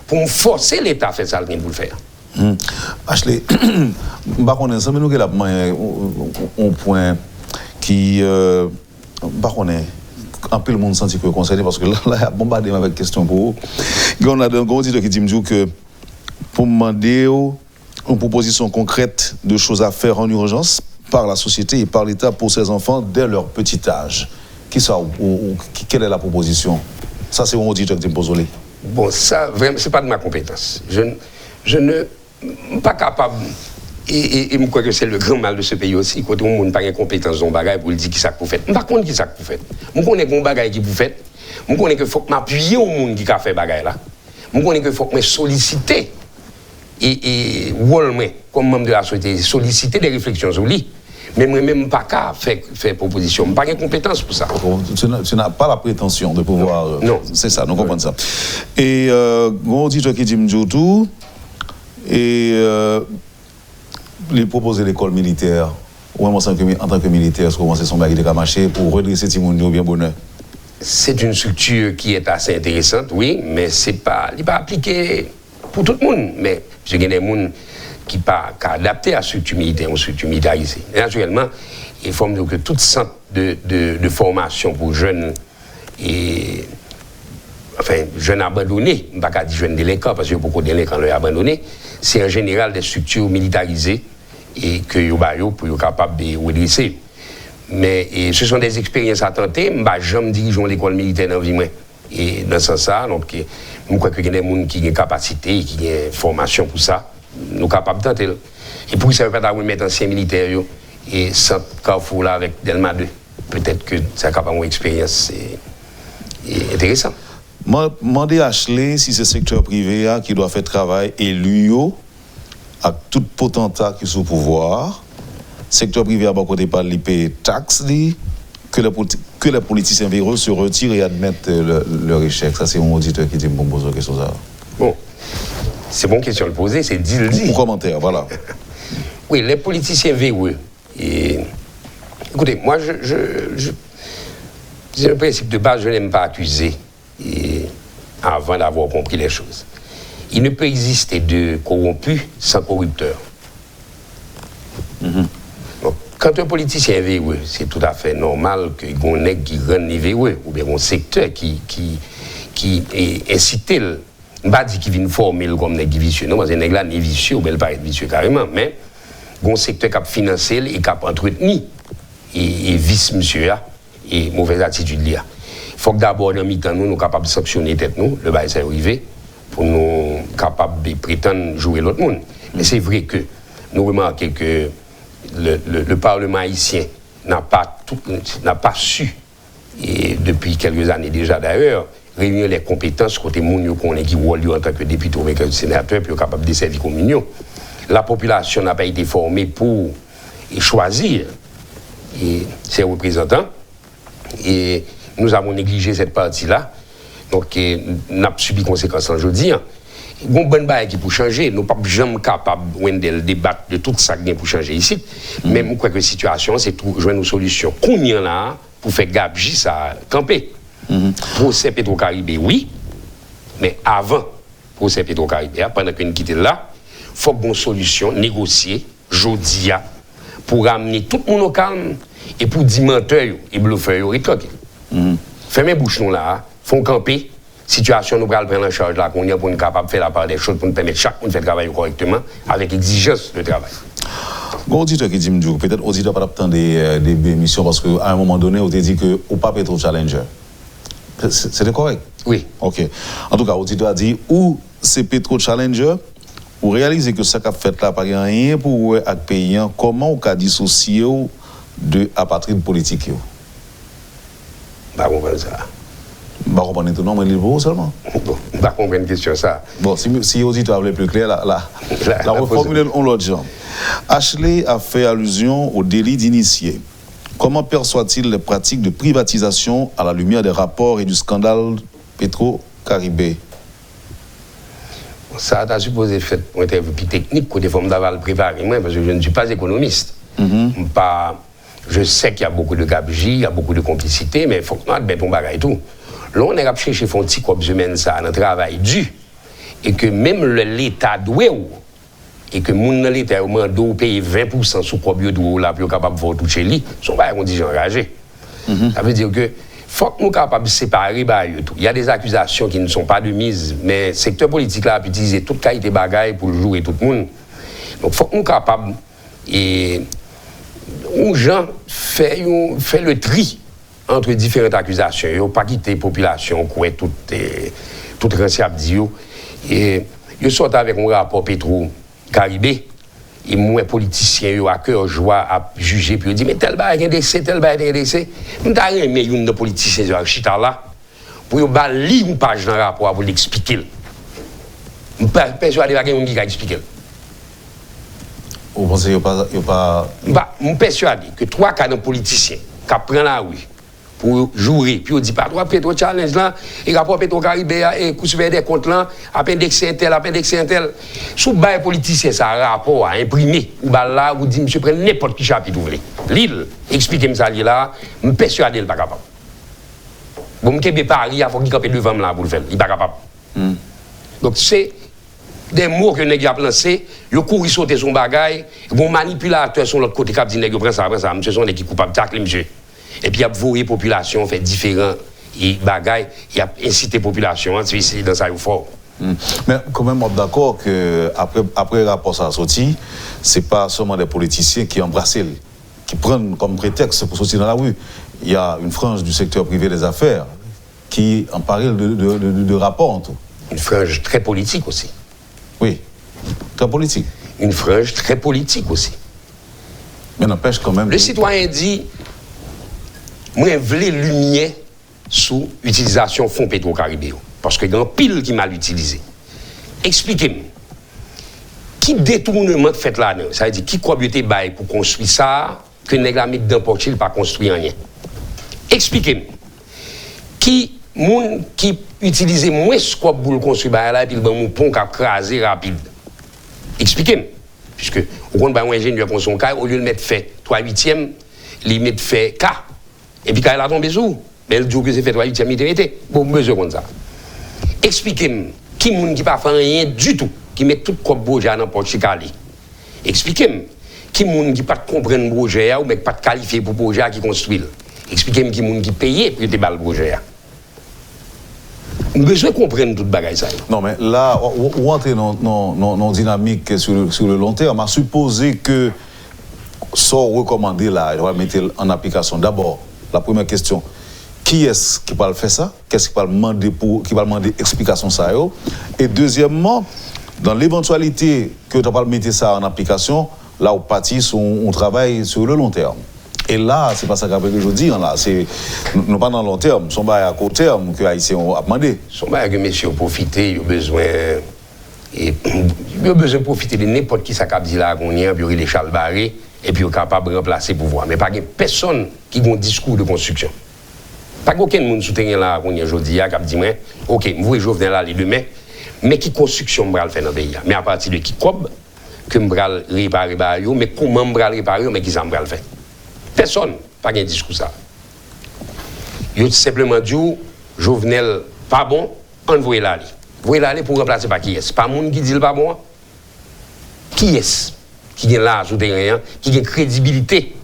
pour me forcer l'État à faire ça le doit faire. Ashley, je ne sais pas nous un point qui un peu le monde senti que concerné parce que là, il y a bombardé avec question pour vous. On a un auditeur qui dit que pour me demander une proposition concrète de choses à faire en urgence par la société et par l'État pour ces enfants dès leur petit âge. Quelle est la proposition? Ça, c'est un auditeur qui me pose. Bon, ça, vraiment, ce n'est pas de ma compétence. Je ne suis pas capable, et je crois que c'est le grand mal de ce pays aussi, quand on n'a pas de compétence dans le bagage pour dire qui ça que vous faites. Je ne sais pas qui ça que vous faites. Je connais que mon bagage qui vous faites. Je connais qu'il faut que m'appuyer au monde qui a fait bagage là. Je connais qu'il faut que me solliciter et comme membre de la société, solliciter des réflexions sur lui. Mais moi-même, pas qu'à faire proposition. Je n'ai pas de compétence pour ça. Tu n'as pas la prétention de pouvoir... Non. C'est ça, nous comprenons ça. Et on dit qui dit tout, et il propose l'école militaire, ou en tant que militaire, est-ce que commencer son bagage de marcher pour redresser Timounio bien bonheur? C'est une structure qui est assez intéressante, oui, mais il n'est pas appliqué pour tout le monde. Mais il y a des gens qui ne sont pas adaptés à la structure militaire, aux structures militarisées. Naturellement, il faut que tout centre de formation pour jeunes et jeunes abandonnés, je ne vais pas dire jeunes délinquants, parce qu'il y a beaucoup de délinquants qui sont abandonnés, c'est en général des structures militarisées et que vous êtes capable de redresser. Mais ce sont des expériences à tenter. Je ne vais jamais diriger l'école militaire dans la vie. Et dans ce sens-là, je crois qu'il y a des gens qui ont une capacité, qui ont une formation pour ça. Nous sommes capables de tenter. Et pour ça, je vais mettre ancien militaire et sans carrefour là avec Delma 2. Peut-être que c'est capable d'avoir une expérience intéressante. Je demande à Ashley si c'est le secteur privé qui doit faire travail et lui, avec tout potentat qui est sous pouvoir, le secteur privé à côté par l'IP taxe, que les politiciens véreux se retirent et admettent leur échec. Ça, c'est mon auditeur qui dit bon, poser la question. Bon, c'est bon question de le poser, c'est dit le dit. Un commentaire, voilà. Oui, les politiciens véreux. Écoutez, moi, c'est le principe de base, je n'aime pas accuser avant d'avoir compris les choses. Il ne peut exister de corrompu sans corrupteur. Donc, quand un politicien est véreux, c'est tout à fait normal qu'il y ait un nègre qui rende véreux, ou bien un secteur qui incite. Je ne vais pas dire qu'il vient former comme nègre vicieux, non, parce que nègre là n'est vicieux, ou bien il paraît vicieux carrément, mais un secteur qui a financé et qui a entretenu et vice monsieur et mauvaise attitude là. Il faut que d'abord dans mi-temps nous sommes capables de sanctionner tête nous, le bail c'est arrivé pour nous capables de prétendre jouer l'autre monde. Mais c'est vrai que nous remarquons que le Parlement haïtien n'a pas su, et depuis quelques années déjà d'ailleurs, réunir les compétences côté moun qu'on est qui en tant que député ou que sénateur puis capable de servir comme union. La population n'a pas été formée pour choisir ses représentants et nous avons négligé cette partie-là Donc, nous avons subi conséquences aujourd'hui. Il y a un bon bail qui peut changer. Nous ne sommes pas jamais capables de débattre de tout ça qui pour changer ici. Mais je crois que la situation, c'est de jouer une solution. Combien là pour faire gabegie ça camper? Procès Petro-Caribé, oui. Mais avant procès Petro-Caribé, pendant que nous quittons là, il faut une solution, négocier, aujourd'hui, pour amener tout le monde au calme et pour dire menteurs et bluffeurs et trucs. Fermez bouche nous là, font camper. Situation nous allons prendre en charge là, qu'on est pour nous capable de faire la part des choses pour nous permettre chaque monde de faire travailler correctement avec exigence de travail. Bon auditeur qui dit peut-être auditeur pas attendre des émissions parce qu'à un moment donné on t'a dit que ou pas Petro Challenger. C'était correct? Oui. OK. En tout cas, auditeur a dit ou c'est Petro Challenger ou réaliser que ça qu'a fait là pas rien pour avec paysan comment on qu'a dissocier de apatride politique yo. Bah comprendre ça. Bah comprendre tout non mais il vaut seulement. Bon, pas comprendre une question ça. Bon, si auditeur voulait plus clair la reformuler en l'autre genre. Ashley a fait allusion au délit d'initié. Comment perçoit-il les pratiques de privatisation à la lumière des rapports et du scandale Petro-Caribé? Ça a supposé faire une interview plus technique que des formes d'aval préparé moi parce que je ne suis pas économiste. Je sais qu'il y a beaucoup de gabegie, il y a beaucoup de complicité, mais il faut que nous admettons bagage et tout. Là, on est chercher un petit corps humain ça dans le travail dû et que même l'État doit et que moun dans l'État doit payer 20% sous corps bio là pour capable de voir tout chez lui, sont pas conditions engagées. Ça veut dire que faut que nous capables de séparer tout. Il y a des accusations qui ne sont pas de mise, mais le secteur politique là a utilisé toute qualité de bagaille pour jouer tout le monde. Donc faut que nous capables et aux gens fait le tri entre différentes accusations. Ils n'ont pas quitté la population, quoi, toute ranciable dit. Et ils sortent avec un rapport Petro-Caribé. Et moi, politiciens, à cœur joie à juger, puis ils disent, mais tel bail est décès, tel bail est décès. Nous avons aimé une de politiciens à Chita là, pour lire une page dans le rapport pour l'expliquer. Je ne suis pas persuadé qu'il y a quelqu'un qui va expliquer. Vous pensez qu'il n'y a pas... Je suis persuadé que 3-4 politiciens qui prennent la rue pour jouer, puis on dit pas droit Petro Challenge là, et rapport Petro-Caribé, et coup des comptes là, appendix un tel. Sous bail politicien, ça rapport à imprimer, ou là, vous dites, monsieur, prenez n'importe qui chapitre vous voulez. Lille, expliquez-moi ça là, je suis persuadé qu'il n'est pas capable. Bon, je ne Paris, il faut qu'il campe devant là pour le faire, il n'est pas capable. Donc c'est des mots que nèg a lancé, yo couru sauter son bagaille, bon manipulateur sur l'autre côté cap dit nèg prend ça, monsieur son équipe coupable tacle monsieur. Et puis il a voyé population fait différents et bagaille, il a incité population à suicider dans ça fort. Mais quand même on est d'accord que après rapport ça sorti, c'est pas seulement des politiciens qui embrassent qui prennent comme prétexte pour sortir dans la rue. Il y a une frange du secteur privé des affaires qui en parle de rapports en tout. Une frange très politique aussi. Oui, très politique. Une frange très politique aussi. Mais n'empêche quand même... Le citoyen dit, moi, je veux lumière sous l'utilisation fonds Petro-Caribé. Parce qu'il y a un pile qui mal utilisé. Expliquez-moi. Qui détournement fait là-dedans? Ça veut dire, qui croit que bail pour construire ça, que nèg la met dans portil pas construire rien. Expliquez-moi. Qui moun qui utilise moins scope pour construire bail là et puis le bon pont qui a crasé rapide. Expliquez-moi. Puisque au compte un ingénieur pour son cas au lieu de mettre fait 3/8e, il met fait K. Et puis quand il a tombé sous, mais le jour que c'est fait 3/8e, il était bon besoin comme ça. Expliquez-moi. Qui moun qui pas fait rien du tout, qui met tout comme projet dans n'importe chicali. Expliquez-moi. Qui moun qui pas comprendre le projet ou mais pas qualifié pour projet qui construit. Expliquez-moi qui moun qui paye pour te bal projet. Nous besoin de comprendre toute bagaille ça. Non mais là on entrer dans dynamique sur le long terme, à supposer que ça recommandé là, on va mettre en application. D'abord, la première question, qui est-ce qui va faire ça? Qu'est-ce qui va demander explication ça? Et deuxièmement, dans l'éventualité que tu vas mettre ça en application, là, on partit on travaille sur le long terme. Et là, c'est pas ça qu'après que je dis, là, c'est non pas dans le long terme, son bail à court terme que Haïtiens ont demandé. Son bail que messieurs ont profité, ils ont besoin de profiter de n'importe qui ça cap dit là qu'on y a, puis les Charles Barré et puis capable de remplacer le pouvoir. Mais pas personne qui a un discours de construction. Pas aucun monde souterrain là, qu'on y a aujourd'hui, qui a dit, ok, vous voyez Jovenel là les demain, mais qui construction je vais faire dans le pays? Mais à partir de qui cob, que je vais réparer, mais comment je vais réparer, mais qui ça je vais faire? Personne, pas de discours ça. Ils ont simplement dit, Jovenel, pas bon, envoyez là. Vous voyez pour remplacer par qui est-ce? Pas monde qui dit le pas bon. Qui est-ce qui est là, souterrain, qui a crédibilité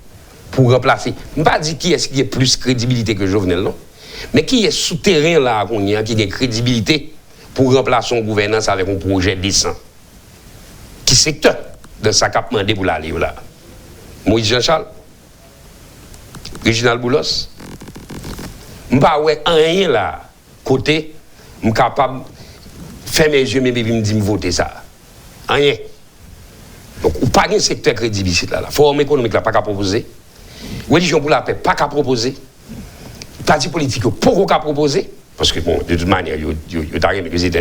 pour remplacer? Je ne vais pas dire qui est-ce qui a plus crédibilité que Jovenel, non. Mais qui est souterrain là, qui a crédibilité pour remplacer son gouvernance avec un projet décent? Qui secteur de sa cap mandé pour l'aller là? Moïse Jean-Charles? Réginald Boulos? Je ne vais pas rien là, côté, je suis capable de faire mes yeux, mais je me dis voter ça. Rien. Donc, il n'y a pas de secteur crédible ici. La forme économique n'a pas qu'à proposer. Religion pour la paix, pas qu'à proposer. Parti politique, pas qu'à proposer. Parce que, bon, de toute manière, il y a rien que les États.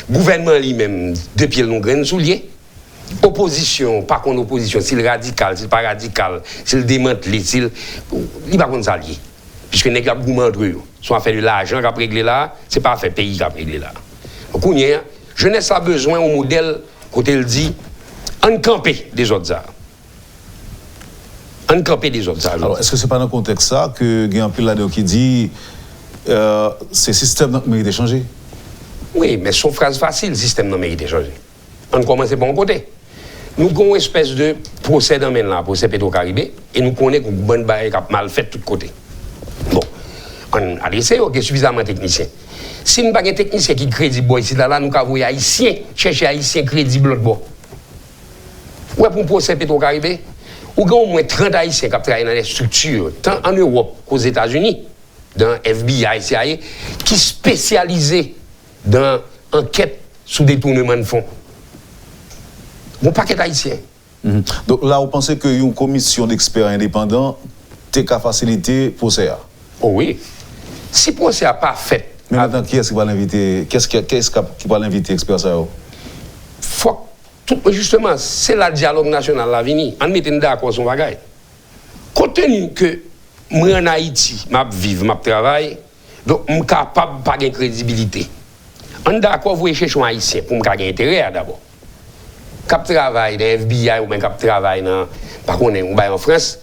Gouvernement lui-même, deux pieds dans graines souliers. Opposition, pas qu'on opposition, s'il radical, s'il pas radical, s'il démantelé, s'il. Il ne va pas s'allier. Puisque les gens qui entre eux, soit fait de l'argent qui a réglé là, ce n'est pas fait pays qui a réglé là. Donc, jeunesse a besoin d'un modèle, quand elle dit, en camper des autres arts. En camper des autres arts. Alors, est-ce que ce n'est pas dans le contexte ça que il y a un pile là qui dit ce système mérite de changer? Oui, mais son phrase facile, le système n'a mérite de changer. On commence par un côté. Nous avons une espèce de procès dans le procès Petro-Caribé, et nous connaissons qu'une bonne barrière qui a mal fait de tous côtés. Bon, on a laissé, ok, suffisamment technicien. Si nous n'avons pas de technicien qui est crédible ici, là, nous avons des haïtiens, chercher haïtiens crédibles l'autre bord. Ouais, pour un procès Petro-Caribé, ou au moins 30 haïtiens qui travaillent dans des structures, tant en Europe qu'aux États-Unis, dans FBI, CIA, qui sont spécialisés dans l'enquête sous détournement de fonds. Bon paquet d'haïtiens. Donc là, vous pensez qu'une commission d'experts indépendants est qu'à faciliter le procès? Oh oui. Si le procès n'a pas fait. Mais maintenant, qui est-ce qui va l'inviter? Qui va l'inviter, expert ça? Faut justement, c'est le dialogue national la vini. On met d'accord son bagage. Compte tenu que moi en Haïti, je vis, je travaille, donc je suis capable de pas de crédibilité. On d'accord, vous cherchez un haïtien pour me gagner intérêt d'abord. Cap travail dans FBI ou bien cap travail dans par contre en France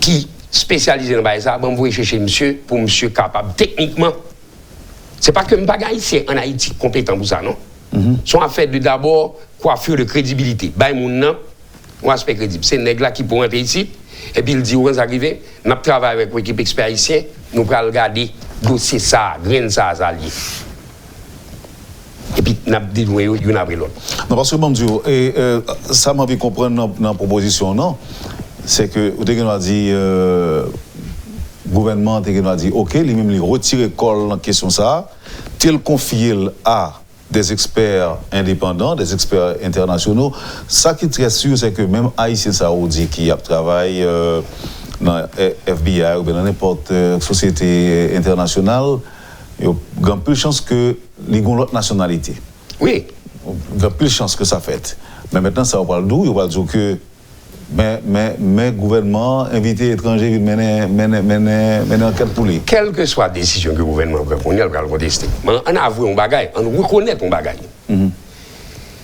qui spécialisé dans ça, bon vous chercher monsieur pour monsieur capable techniquement. C'est pas que me pas haïtien en Haïti compétent pour ça non. Sont affaire de d'abord coiffure de crédibilité. Bay moun nan un aspect crédible. C'est nèg là qui pour entrer ici et puis il dit on arrivé, n'a travaillé avec l'équipe expert haïtien, nous pour regarder dossier ça, grain ça lié. Et puis, nous avons dit l'une après l'autre. Non, parce que, bon Dieu, ça m'a envie de comprendre dans la proposition, non? C'est que, vous avez dit, le gouvernement a dit, OK, lui-même, il retire l'école en question ça, tel confier à des experts indépendants, des experts internationaux. Ça qui est très sûr, c'est que même Haïtien Saoudi qui a travaillé dans FBI ou dans n'importe société internationale, il y a plus de chances que les gens l'autre nationalité. Oui. Il y a plus de chances que ça fait. Mais maintenant, ça va parler d'où? Il va dire que mais gouvernement invité étranger mener enquête pour lui. Quelle que soit la décision que le gouvernement prend, on va le contester. Mais on avoue un bagage, on reconnaît un bagage.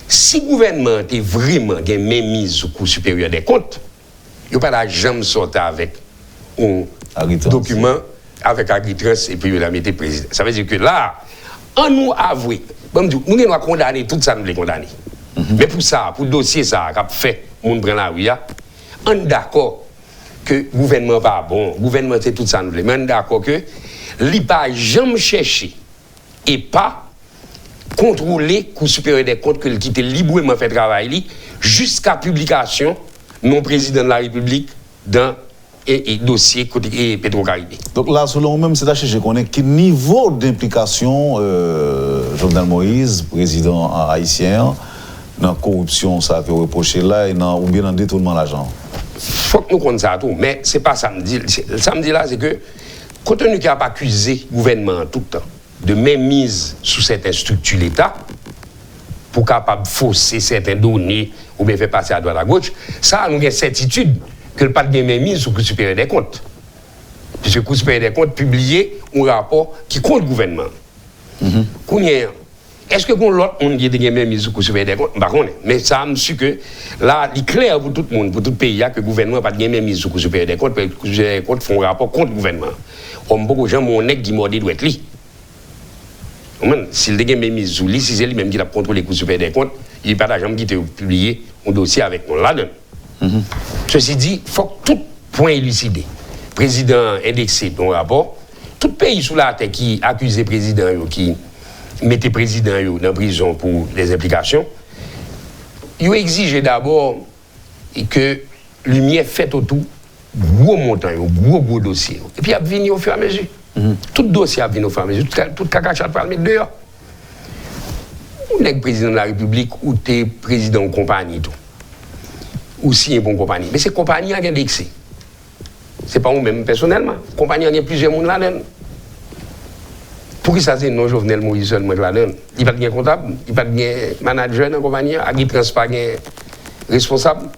Si le gouvernement est vraiment mise sous Cour supérieure des comptes, il n'y a pas de jamais sortir avec un document avec Agritrans et puis la mettre président. Ça veut dire que là, on nous avoue, nous devons condamner tout ça, nous les condamner. Mais pour ça, pour le dossier ça, qu'a fait, on prend la rue, on est d'accord que le gouvernement pas bon, le gouvernement c'est tout ça, nous les, mais on est d'accord que il pas jamais cherché et pas contrôler Cour supérieure des comptes que qui était librement fait travail jusqu'à publication non président de la République dans et dossier côté Petro-Caribé. Donc là, selon vous-même, c'est à chercher qu'on ait quel niveau d'implication Jovenel Moïse, président haïtien, dans la corruption, ça a été reproché là, et ou bien dans le détournement de l'argent. Il faut que nous connaissions ça tout, mais ce n'est pas samedi. Samedi là, c'est que, compte tenu qu'il n'a pas accusé le gouvernement tout le temps de mainmise sous certaines structures de l'État, pour capable fausser certaines données ou bien faire passer à droite à gauche, ça, nous avons certitude que le pas de mainmise sous le supérieur des comptes. puisque le Cour supérieure des comptes publié un rapport qui compte le gouvernement. Est-ce que l'autre monde qui a même mis sur le Cour supérieure des comptes? Mais ça, je suis que là, il est clair pour tout le monde, pour tout le pays, que le gouvernement n'a pas même mis sur le Cour supérieure des comptes, parce que le Cour supérieure des comptes font un rapport contre le gouvernement. Comme beaucoup de gens, mon nègre qui m'a dit doit être lui. S'il a même mis sur lui, si c'est lui-même qui a contrôlé le Cour supérieure des comptes, il n'y a pas d'agent qui a publié un dossier avec nous là-dedans. Ceci dit, il faut que tout point élucidé. Président indexé dans le rapport, tout pays sous la terre qui accusait le président, qui mettait le président dans la prison pour les implications, il exige d'abord que lumière faite autour gros montant, gros dossier. Et puis il a venu au fur et à mesure. Tout dossier a venu au fur et à mesure, tout cacachat pour le mettre dehors. Ou n'est président de la République ou t'es président de compagnie tout. Ou si un bon compagnie. Mais c'est compagnie qui a indexé. C'est pas nous-mêmes personnellement. Compagnie, il y a plusieurs monde là-dedans. Pour qui ça c'est non Jovenel Moïse seulement là-dedans? Il n'y a pas de comptable, il n'y a pas de manager dans la compagnie, il n'y a pas de responsable.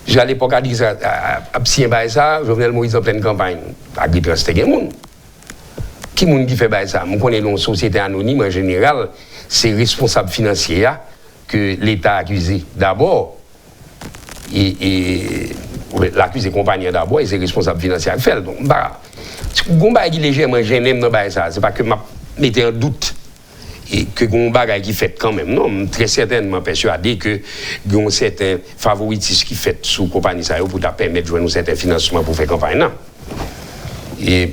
J'ai à l'époque dit ça, à ça, Jovenel Moïse en pleine campagne. Agritrans, c'était un monde. Qui est qui fait ça? Je connais une société anonyme en général, c'est responsable financier que l'État a accusé d'abord. Et l'accusé compagnie d'abord et c'est responsable financier à faire. Donc, si qui légèrement gêné dans ça, c'est pas que je mettais en doute et que un bagage qui fait quand même. Non, je suis très certainement persuadé que il y a un certain favoritisme qui fait sous compagnie ça pour permettre de jouer un certain financement pour faire campagne. Non.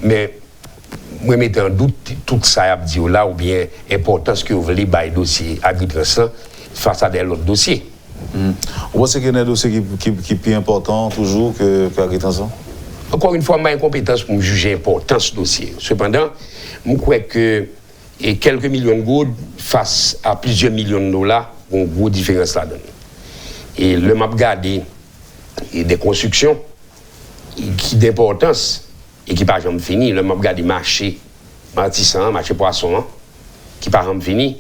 Mais je mettais en doute tout ça a dit là ou bien l'importance que vous voulez bailler dossier Agritrans face à des autres dossiers. Vous pensez qu'il y a un dossier qui est plus important toujours que Agritrans? Encore une fois, je n'ai incompétence pour me juger l'importance du dossier. Cependant, je crois que quelques millions de gouttes face à plusieurs millions de dollars, il y a une grosse différence là-dedans. Et le m'a regardé des constructions qui d'importance et qui pas jamais fini. Le m'a regardé marché artisan, marché poisson, qui pas jamais fini.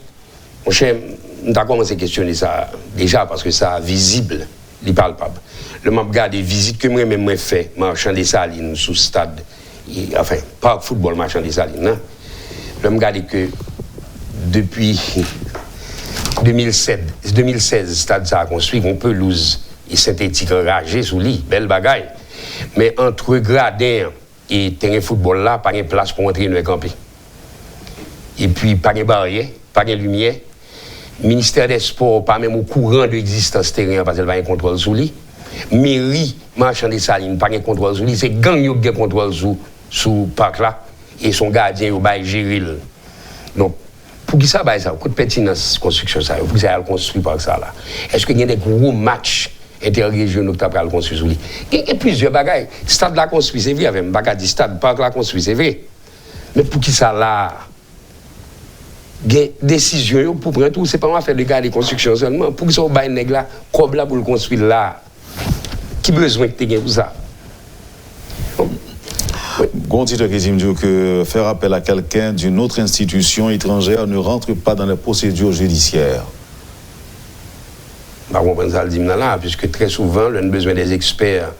Mon cher, on a commencé à questionner ça déjà parce que ça visible, il palpable. Le m'a regardé visite que moi-même fait, marchand des Salines sous stade, enfin, pas football marchand des Salines. Hein. Le m'a regardé que depuis 2016, stade ça a construit, on pelouse et synthétique enragé sous lit, belle bagaille. Mais entre gradin et terrain football là, pas de place pour entrer dans le camper. Et puis, pas de barrière, pas de lumière. Ministère des Sports, pas même au courant de l'existence terrain parce qu'elle va un contrôle sous lui. Mairie, marchand des Salines, pas de contrôle sous lui. C'est gang qui a contrôle sous le parc là. Et son gardien, il va gérer. Donc, pour qui ça va ça? Coup de pertinence construction ça, pour que ça va construire par ça là. Est-ce qu'il y a des gros matchs interrégionaux que tu as construire sous lui? Il y a plusieurs bagailles. Stade là construit, c'est vrai, avec un dit stade, parc là construit, c'est vrai. Mais pour qui ça là? Des décisions pour prendre tout, c'est pas moi faire des gars de construction seulement. Pour qu'ils soient bail nèg là, comme là pour le construire là. Qui besoin que tu aies pour ça? Bon titre qui dit que faire appel à quelqu'un d'une autre institution étrangère ne rentre pas dans les procédures judiciaires. Je comprends ça le dit là, puisque très souvent, on a besoin des experts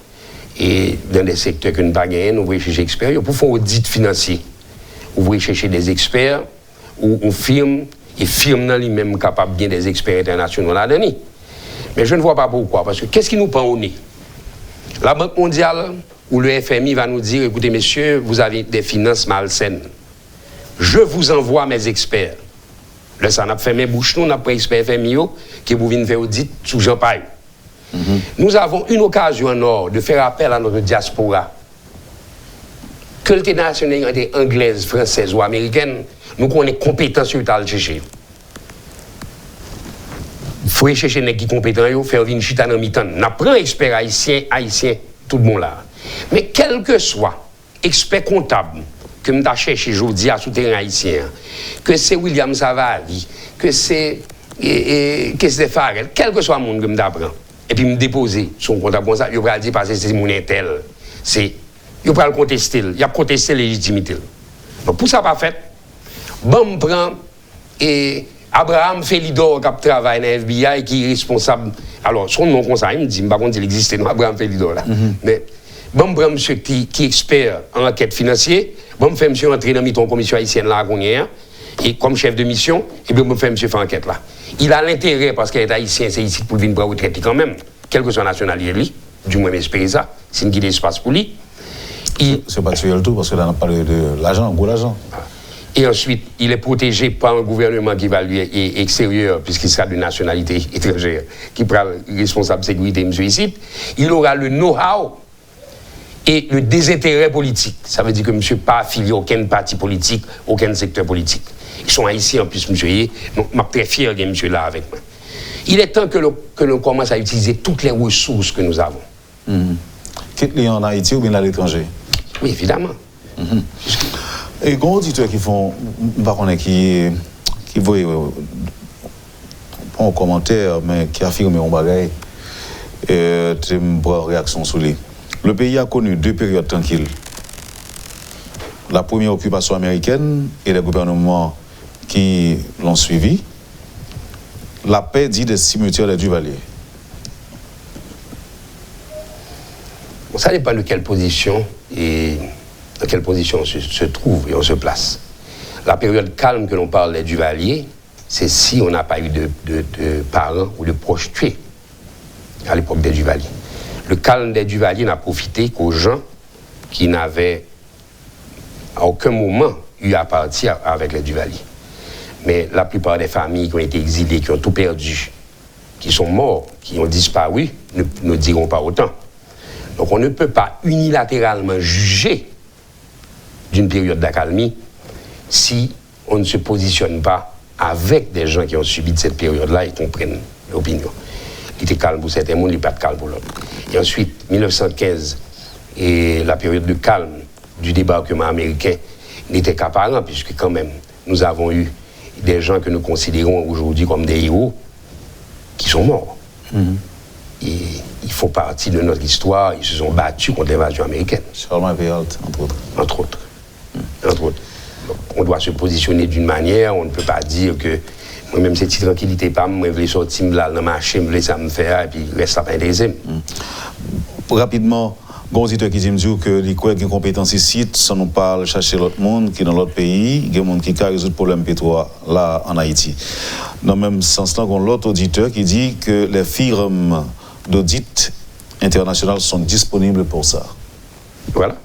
et dans des secteurs que nous n'avons pas gagné, nous voulons chercher des experts. Pour faire un audit financier, vous voulez chercher des experts ou on firme, et firme dans lui-même capable de gagner des experts internationaux là-dedans. Mais je ne vois pas pourquoi, parce que qu'est-ce qui nous prend au nez? La Banque mondiale ou le FMI va nous dire, écoutez messieurs, vous avez des finances malsaines. Je vous envoie mes experts. Là, ça n'a pas fait mes bouches, nous, on n'a pas experts FMI qui vous viennent faire audit sous Jean Paille. Nous avons une occasion en or de faire appel à notre diaspora. Que le nationalité anglaise, française ou américaine, nous connaissons compétence sur le chercher. Il faut chercher les qui compétents, faire une chita dans mi-temps. On apprend expert haïtien, tout le monde là. Mais quel que soit expert comptable que nous avons cherché aujourd'hui à souterrain haïtien, que c'est William Savary, que c'est Farrell, quel que soit le monde que nous apprend, et puis me déposer son comptable comme ça, il va dire parce que c'est mon intel. Il va le contester, il a contesté la légitimité. Donc pour ça pas fait, bon prend et Abraham Felidor qui travaille dans l'FBI qui est responsable. Alors son nom comme ça, il me dit, par contre il existe non Abraham Felidor là. Mais Bon, je prends monsieur qui est expert en enquête financière, bon, je fais monsieur entrer dans la commission haïtienne là, et comme chef de mission, et puis je fais monsieur faire enquête là. Il a l'intérêt, parce qu'il est haïtien, c'est ici pour venir prendre retraite quand même, quelle que soit la nationalité, lui, du moins j'espère ça, c'est une guide d'espace pour lui. C'est pas tuer le tout, parce que là, on a parlé de l'argent, gros l'argent. Et ensuite, il est protégé par un gouvernement qui va lui être extérieur, puisqu'il sera de nationalité étrangère, qui prend responsable de sécurité, monsieur ici. Il aura le know-how et le désintérêt politique. Ça veut dire que monsieur n'est pas affilié à aucun parti politique, aucun secteur politique. Ils sont haïtiens en plus, monsieur. Donc, je suis très fier de monsieur là avec moi. Il est temps que l'on commence à utiliser toutes les ressources que nous avons. Quitte-les en Haïti ou bien à l'étranger? Oui, évidemment. Et les auditeurs qui font, qui voient pas en commentaire, mais qui affirment un bagage, tu me prends réaction sur lui. Le pays a connu 2 périodes tranquilles. La première occupation américaine et les gouvernements qui l'ont suivi. La paix dit des cimetières des Duvalier. Bon, ça dépend de quelle position et dans quelle position on se trouve et on se place. La période calme que l'on parle des Duvalier, c'est si on n'a pas eu de parents ou de proches tués à l'époque des Duvalier. Le calme des Duvalier n'a profité qu'aux gens qui n'avaient à aucun moment eu à partir avec les Duvalier. Mais la plupart des familles qui ont été exilées, qui ont tout perdu, qui sont morts, qui ont disparu, ne diront pas autant. Donc on ne peut pas unilatéralement juger d'une période d'accalmie si on ne se positionne pas avec des gens qui ont subi de cette période-là et qu'on prenne l'opinion. Il était calme pour certains, il n'est pas calme pour l'autre. Et ensuite, 1915, et la période de calme du débarquement américain n'était qu'apparent, puisque quand même, nous avons eu des gens que nous considérons aujourd'hui comme des héros qui sont morts. Et ils font partie de notre histoire, ils se sont battus contre l'invasion américaine. Charles Péalt, entre autres. Entre autres. Donc, on doit se positionner d'une manière, on ne peut pas dire que moi-même, cette tranquillité, pas, moi, je voulais sortir dans le marché, je voulais ça me faire, et puis reste à pas intéressé. Rapidement, il y a un auditeur qui dit que les compétences ici, ça nous parle chercher l'autre monde qui est dans l'autre pays, il y a des gens qui ont résoudre le problème P3 là en Haïti. Dans le même sens-là, il y a l'autre auditeur qui dit que les firmes d'audit internationales sont disponibles pour ça. Voilà.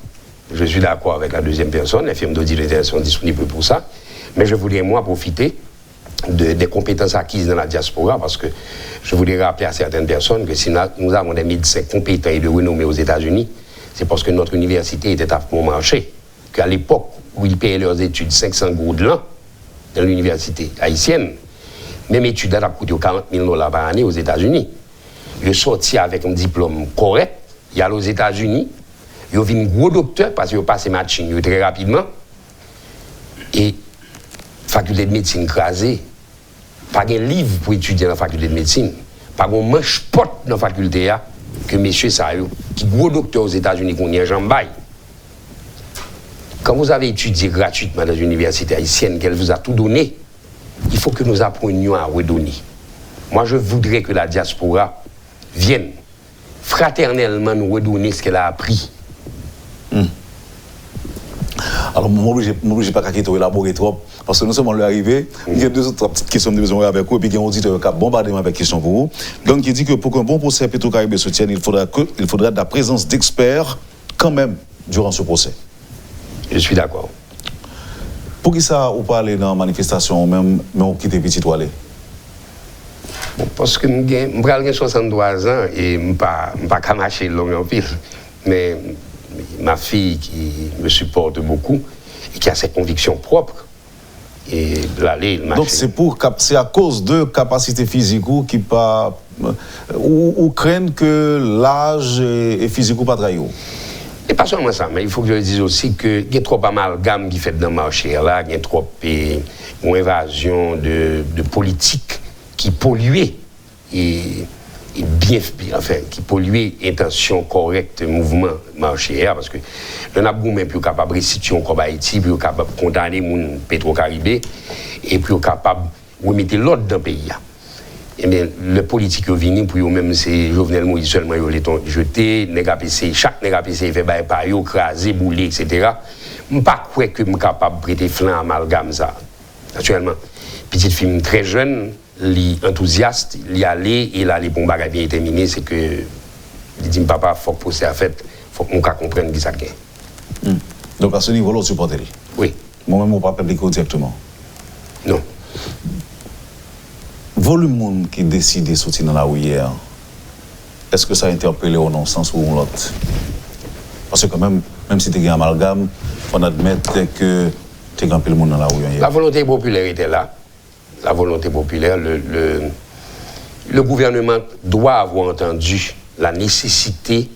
Je suis d'accord avec la deuxième personne, les firmes d'audit internationales sont disponibles pour ça, mais je voudrais, moi, profiter des compétences acquises dans la diaspora, parce que je voudrais rappeler à certaines personnes que si nous avons des médecins compétents et de renommée aux États-Unis, c'est parce que notre université était à bon marché. Qu'à l'époque où ils payaient leurs études 500 gourdes l'an dans l'université haïtienne, même études a coûté $40 000 par année aux États-Unis. Ils sont sortis avec un diplôme correct, ils allent aux États-Unis, ils ont vu un gros docteur parce qu'ils ont passé matching très rapidement, et faculté de médecine crasée. Pas de livre pour étudier dans la faculté de médecine. Pas de manche-porte dans la faculté que messieurs Sayo, qui gros docteur aux États-Unis, qu'on y a jambaille. Quand vous avez étudié gratuitement dans une université haïtienne, qu'elle vous a tout donné, il faut que nous apprenions à redonner. Moi, je voudrais que la diaspora vienne fraternellement nous redonner ce qu'elle a appris. Alors, moi, je n'ai pas qu'à élaborer trop, parce que nous sommes arrivés, il y a 2 autres petites questions de besoin avec vous, et puis il y a un auditeur qui a bombardé avec questions pour vous. Donc, il dit que pour qu'un bon procès Petro-Caribé se tienne, il faudra de la présence d'experts, quand même, durant ce procès. Je suis d'accord. Pour qui ça, vous parlez dans la manifestation, même, mais on quitte petit toilette? Bon, parce que j'ai 63 ans et je ne peux pas marcher long en pile. Mais ma fille qui me supporte beaucoup et qui a ses convictions propres, et l'aller, le marcher. Donc c'est à cause de capacités physiques qui pas ou craignent que l'âge et physique ou pas trahir. Et pas seulement ça, mais il faut que je dise aussi qu'il y a trop amalgame qui fait dans le marché là, il y a trop une invasion de politique qui polluait et qui polluait intention correcte mouvement marché parce que le n'a plus capable de restituer comme Haïti, plus capable de condamner mon Petro-Caribé et plus capable de remettre l'ordre dans le pays. Et bien, le politique est venu pour eux-mêmes, c'est Jovenel Moïse seulement, ils ont jeté, chaque négapécé fait bail par eux, crasé, boulé, etc. Je ne sais pas quoi que je suis capable de prêter flanc amalgame ça. Naturellement, petite fille très jeune, enthousiaste, il allait, et là, les bons bagages bien terminés, c'est que, il dit, papa, il faut que procès à fait, il faut qu'on comprenne qui ça gagne. Donc à ce niveau-là, vous supportez? Oui. Moi-même, je ne peux pas publier directement. Non. Volume monde qui décide de sortir dans la rue hier, est-ce que ça a interpellé ou non, sens ou l'autre? Parce que même si tu as un amalgame, on admet que tu as un peu le monde dans la rue hier. La volonté populaire était là. La volonté populaire, le gouvernement doit avoir entendu la nécessité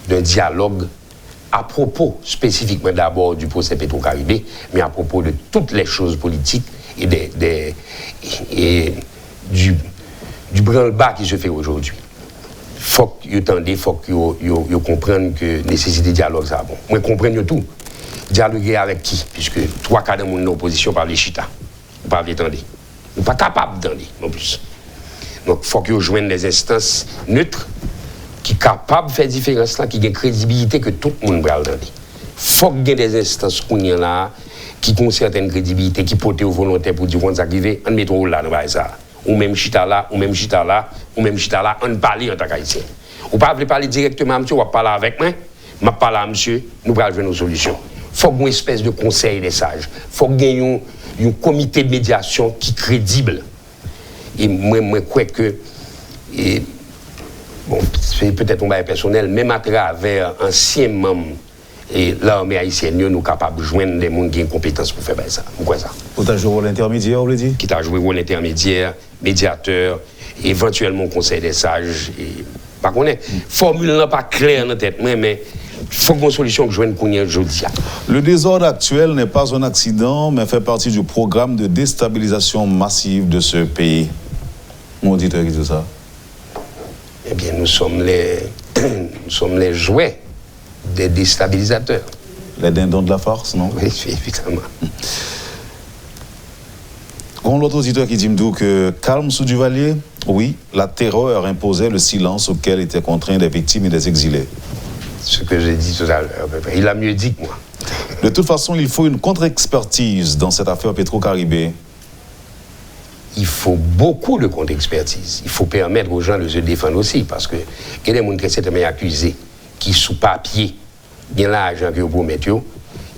d'un dialogue à propos spécifiquement d'abord du procès Petro-Caribé, mais à propos de toutes les choses politiques et du branle-bas qui se fait aujourd'hui. Il faut que vous compreniez que la nécessité de dialogue, ça bon. Moi, comprendre tout. Dialoguer avec qui? Puisque 3/4 de mon opposition parlent chita. Vous parlez d'entendre. Vous n'êtes pas capable d'entendre non plus. Donc, il faut que vous joignent des instances neutres qui sont capables de faire différence là, qui ont une crédibilité que tout le monde va entendre. Il faut qu'il y ait des instances qui ont une certaine crédibilité, qui portent aux volontaires pour dire qu'on s'active, on met trop là, ça. Ou même chita là, ou même chita là, ou même chita là, on parle en tant qu'haïtien. Ou pas parler directement à monsieur, ou parler avec moi, je parle à monsieur, nous allons jouer nos solutions. Il faut qu'il y ait une espèce de conseil des sages. Il faut qu'il y ait un comité de médiation qui est crédible. Et moi, je crois que, bon, c'est peut-être un bail personnel, même à travers anciens membres et l'armée haïtienne, nous sommes capables de joindre des gens qui ont une compétence pour faire ça. Pourquoi ça? Vous avez joué rôle intermédiaire, vous le dites? Qui t'a joué rôle intermédiaire, médiateur, éventuellement conseil des sages. Par contre, formule n'est pas claire dans la tête, mais il faut une solution que je joigne aujourd'hui. Le désordre actuel n'est pas un accident, mais fait partie du programme de déstabilisation massive de ce pays. Mon auditeur qui dit ça? Eh bien, nous sommes les jouets des déstabilisateurs. Les dindons de la farce, non? Oui, évidemment. On l'autre auditeur qui dit que calme sous Duvalier, oui, la terreur imposait le silence auquel étaient contraints les victimes et les exilés. Ce que j'ai dit tout à l'heure, il a mieux dit que moi. De toute façon, il faut une contre-expertise dans cette affaire Petro-Caribé. Il faut beaucoup de contre-expertise. Il faut permettre aux gens de se défendre aussi, parce que il y a des gens qui sont accusés, qui sous papier, bien l'argent que vous promettez,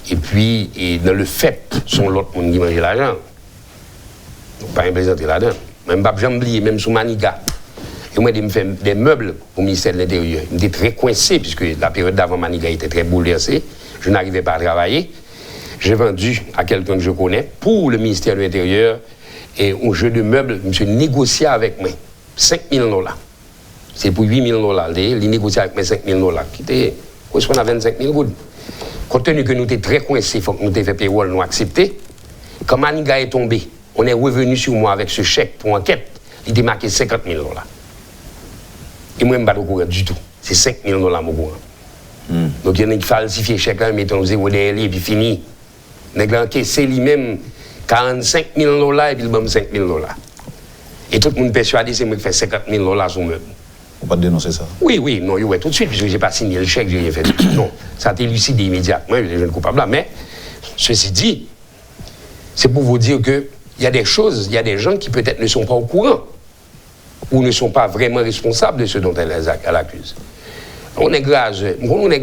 et puis dans le fait, sont l'autre monde qui mange l'argent. Pas implémenter là-dedans. Même pas oublier, même sous Maniga. Et moi, je me fais des meubles au ministère de l'Intérieur. J'étais très coincé, puisque la période d'avant Maniga était très bouleversée. Je n'arrivais pas à travailler. J'ai vendu à quelqu'un que je connais pour le ministère de l'Intérieur et un jeu de meubles. Je me suis négocié avec moi. $5,000. C'est pour $8,000. Il négocié avec moi $5,000, qui était correspondant à 25,000 gouttes. Compte tenu que nous étions très coincés, il faut que nous ayons fait payroll, nous accepté. Quand Maniga est tombé, on est revenu sur moi avec ce chèque pour enquête. Il était marqué $50,000. Et moi, je ne suis pas au courant du tout. C'est $5,000 mon courant. Donc, il y en a qui falsifient le chèque là, mettons 0 derrière et puis fini. Il a encaissé lui-même $45,000 et puis il m'a $5,000. Et tout le monde est persuadé que c'est moi qui fais $50,000 sur meuble. On ne peut pas dénoncer ça. Oui, non, oui, tout de suite, puisque je n'ai pas signé le chèque, je n'ai rien fait. Non, ça a été élucidé immédiatement, je suis coupable là. Mais, ceci dit, c'est pour vous dire qu'il y a des choses, il y a des gens qui peut-être ne sont pas au courant ou ne sont pas vraiment responsables de ce dont elle accuse. On est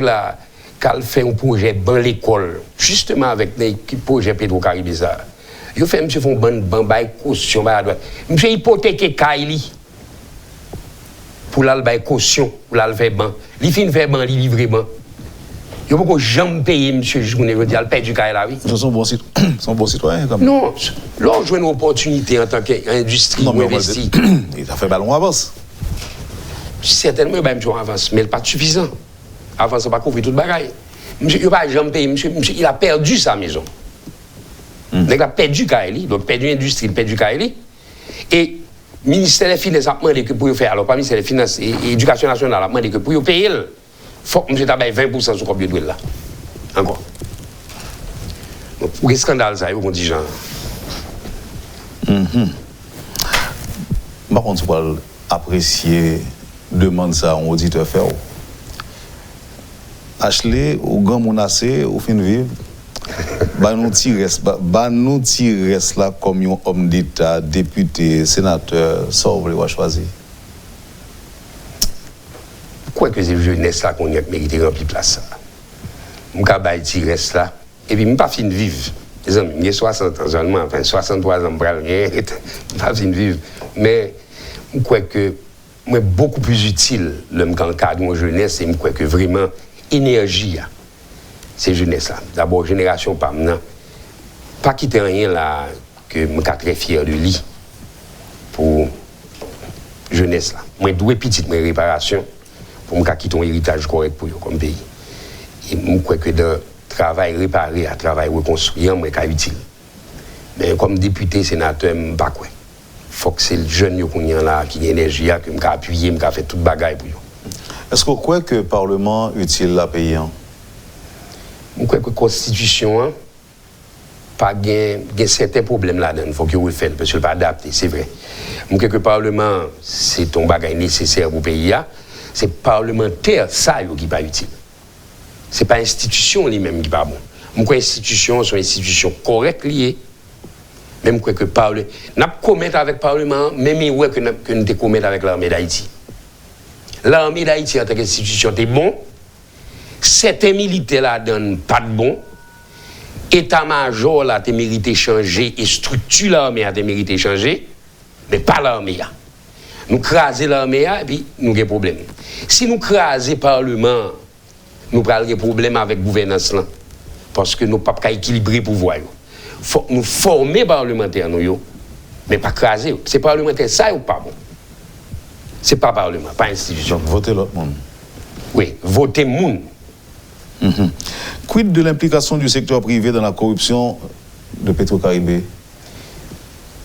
là, qu'elle fait un projet dans l'école, justement avec le projet Petro-Caribé. Il fait, monsieur, font ban caution, monsieur hypothéqué Kaili pour l'aller caution, pour l'aller faire ban. Il finit faire ban, il livre ban. Il ne faut pas jamais payer, monsieur, je veux dire, il paye du Kaila, oui. Ils sont bons citoyens, comme non, là, on joue une opportunité en tant qu'industrie ou investi. Il a fait ballon avance. Certainement, monsieur, avance, mais il n'est pas suffisant. Avance, ça ne va pas couvrir toute bagaille. Monsieur, il ne va pas jamais payer, monsieur, il a perdu sa maison. Il a perdu Kaili, donc perdu l'industrie, il a perdu Kaili. Et le ministère des Finances a demandé que pour faire, alors pas le ministère des Finances et l'Éducation nationale a demandé que pour payer, il faut que monsieur tabaye 20% sur combien de là. Encore. Donc, pour les scandales, ça, on dit genre. Par contre, tu vas apprécier demande ça à un auditeur faire. Ashley, ou grand mon assez, ou fin vivre. Bah nous reste là comme un homme d'État, député, sénateur, ça vous voulez choisir. Quoi que c'est jeunesse là qu'on a mérité remplir place ça. M'ka bay ti reste là et puis m'pas fin vivre. Les amis, j'ai 60 ans seulement, enfin 63 ans m'pas fin vivre, mais je crois que moi beaucoup plus utile le m'encadre mon jeunesse et je crois que vraiment énergie c'est jeunesse là. D'abord génération pas maintenant pas quitter rien là que me très fier de lui pour jeunesse là. Moi doué petite mes réparation pour me quitter un héritage correct pour comme pays. Et je crois que dans travail réparé à travail reconstruit, moi c'est utile. Mais comme député sénateur, je ne sais pas quoi. Faut que c'est le jeune là qui a l'énergie que me appuyer, me faire toute bagaille pour eux. Est-ce que vous croyez que le Parlement est utile la pays? Je crois que la Constitution pas certains problèmes là-dedans, il faut que vous le fassiez parce que pas adapté, c'est vrai. Je crois que le Parlement c'est un bagage nécessaire pour le pays, c'est parlementaire ça qui n'est pas utile. Ce n'est pas l'institution lui-même qui n'est pas bon. Je crois que l'institution sont institutions correctes liées. Même je crois que nous commettons avec le Parlement, même que nous commettons avec l'armée d'Haïti. L'armée d'Haïti en tant qu'institution est bon. Certains militaires là donnent pas de bon. État-major là a mérité changer et structure l'armée a mérité changer, mais pas l'armée. Nous crasons l'armée et puis nous avons des problèmes. Si nous crasons le Parlement, nous avons des problèmes avec la gouvernance là, parce que nous ne pouvons pas équilibrer le pouvoir. Faut nous former parlementaires, mais pas craser. C'est parlementaire, ça ou pas bon? C'est pas parlement, pas institution. Donc, votez l'autre monde. Oui, votez monde. Quid de l'implication du secteur privé dans la corruption de Petro-Caribé?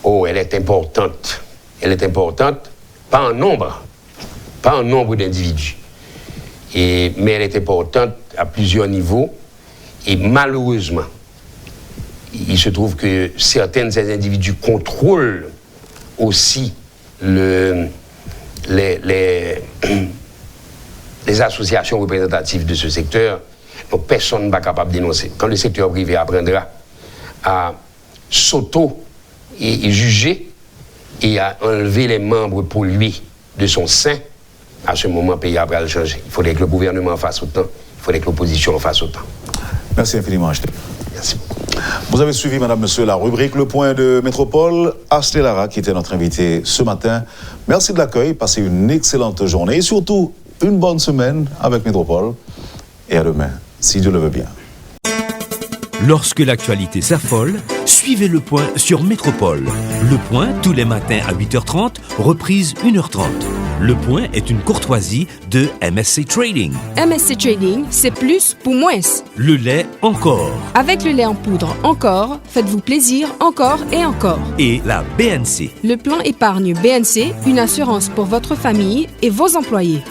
Oh, elle est importante. Elle est importante, pas en nombre d'individus. Mais elle est importante à plusieurs niveaux. Et malheureusement, il se trouve que certains de ces individus contrôlent aussi les associations représentatives de ce secteur. Donc personne n'est pas capable de dénoncer. Quand le secteur privé apprendra à et juger et à enlever les membres pollués de son sein, à ce moment, le pays va le changer. Il faudrait que le gouvernement fasse autant, il faudrait que l'opposition fasse autant. Merci infiniment, Ashley. Merci. Vous avez suivi, madame, monsieur, la rubrique Le Point de Métropole. Ashley Lara, qui était notre invitée ce matin. Merci de l'accueil, passez une excellente journée et surtout une bonne semaine avec Métropole. Et à demain, si Dieu le veut bien. Lorsque l'actualité s'affole, suivez Le Point sur Métropole. Le Point, tous les matins à 8h30, reprise 1h30. Le Point est une courtoisie de MSC Trading. MSC Trading, c'est plus pour moins. Le lait encore. Avec le lait en poudre encore, faites-vous plaisir encore et encore. Et la BNC. Le plan épargne BNC, une assurance pour votre famille et vos employés.